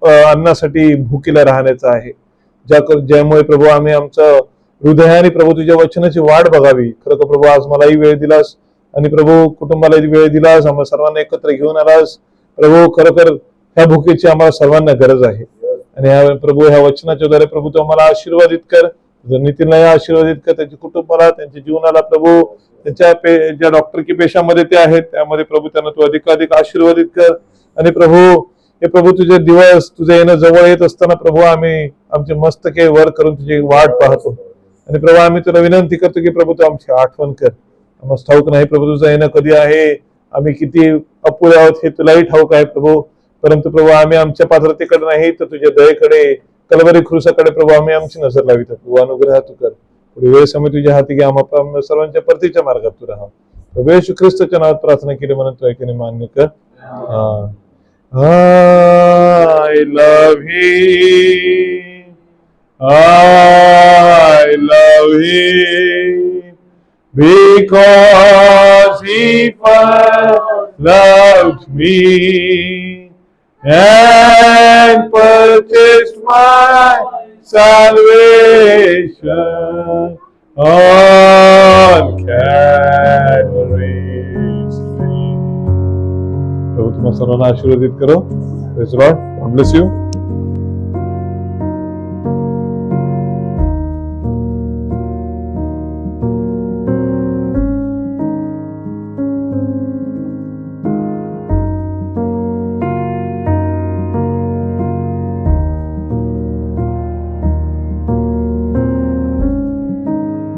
अन्नासाठी भुकीला राहण्याचं आहे. ज्यामुळे प्रभू आम्ही आमचं हृदयाने प्रभू तुझ्या वचनाची वाट बघावी. खरं प्रभू आज मलाही वेळ दिलास आणि प्रभू कुटुंबालाही वेळ दिलास. आम्हाला सर्वांना एकत्र घेऊन आलास. प्रभू खरोखर ह्या भुकेची आम्हाला सर्वांना गरज आहे. आणि ह्या प्रभू ह्या वचनाच्या द्वारे प्रभू तू आम्हाला आशीर्वादित कर. नितीनलाही आशीर्वादित कर, त्यांच्या कुटुंबाला, त्यांच्या जीवनाला प्रभू, त्यांच्या ज्या डॉक्टरकी पेशामध्ये ते आहेत त्यामध्ये प्रभू त्यांना तू अधिकाधिक आशीर्वादित कर. आणि प्रभू हे प्रभू तुझे दिवस तुझे येणं जवळ येत असताना प्रभू आम्ही आमचे मस्तके वर करून तुझी वाट पाहतो. आणि प्रभू आम्ही तुला विनंती करतो की प्रभू तू आमची आठवण कर. आम्हाला ठाऊक नाही प्रभू तुझं येणं कधी आहे, आम्ही किती अपुरे आहोत हे तुलाही ठाऊक आहे प्रभू. परंतु प्रभू आम्ही आमच्या पात्रतेकडे नाही तर तुझ्या दयेकडे, कलवरी क्रूसाकडे प्रभू आम्ही आमची नजर लावित. प्रभू अनुग्रह तू कर. पुढे वेळ समय तुझ्या हाती घ्या. आम्हाला सर्वांच्या परतीच्या मार्गात तू राहा. प्रभू येशू ख्रिस्ताच्या नावात प्रार्थना केली म्हणून तू ऐकणे मान्य कर. I love him. I love him because he first loved me and purchased my salvation on Calvary's tree. प्रभू तुम्हाला सर्वांना आशीर्वादित करो. Praise the Lord. God bless you.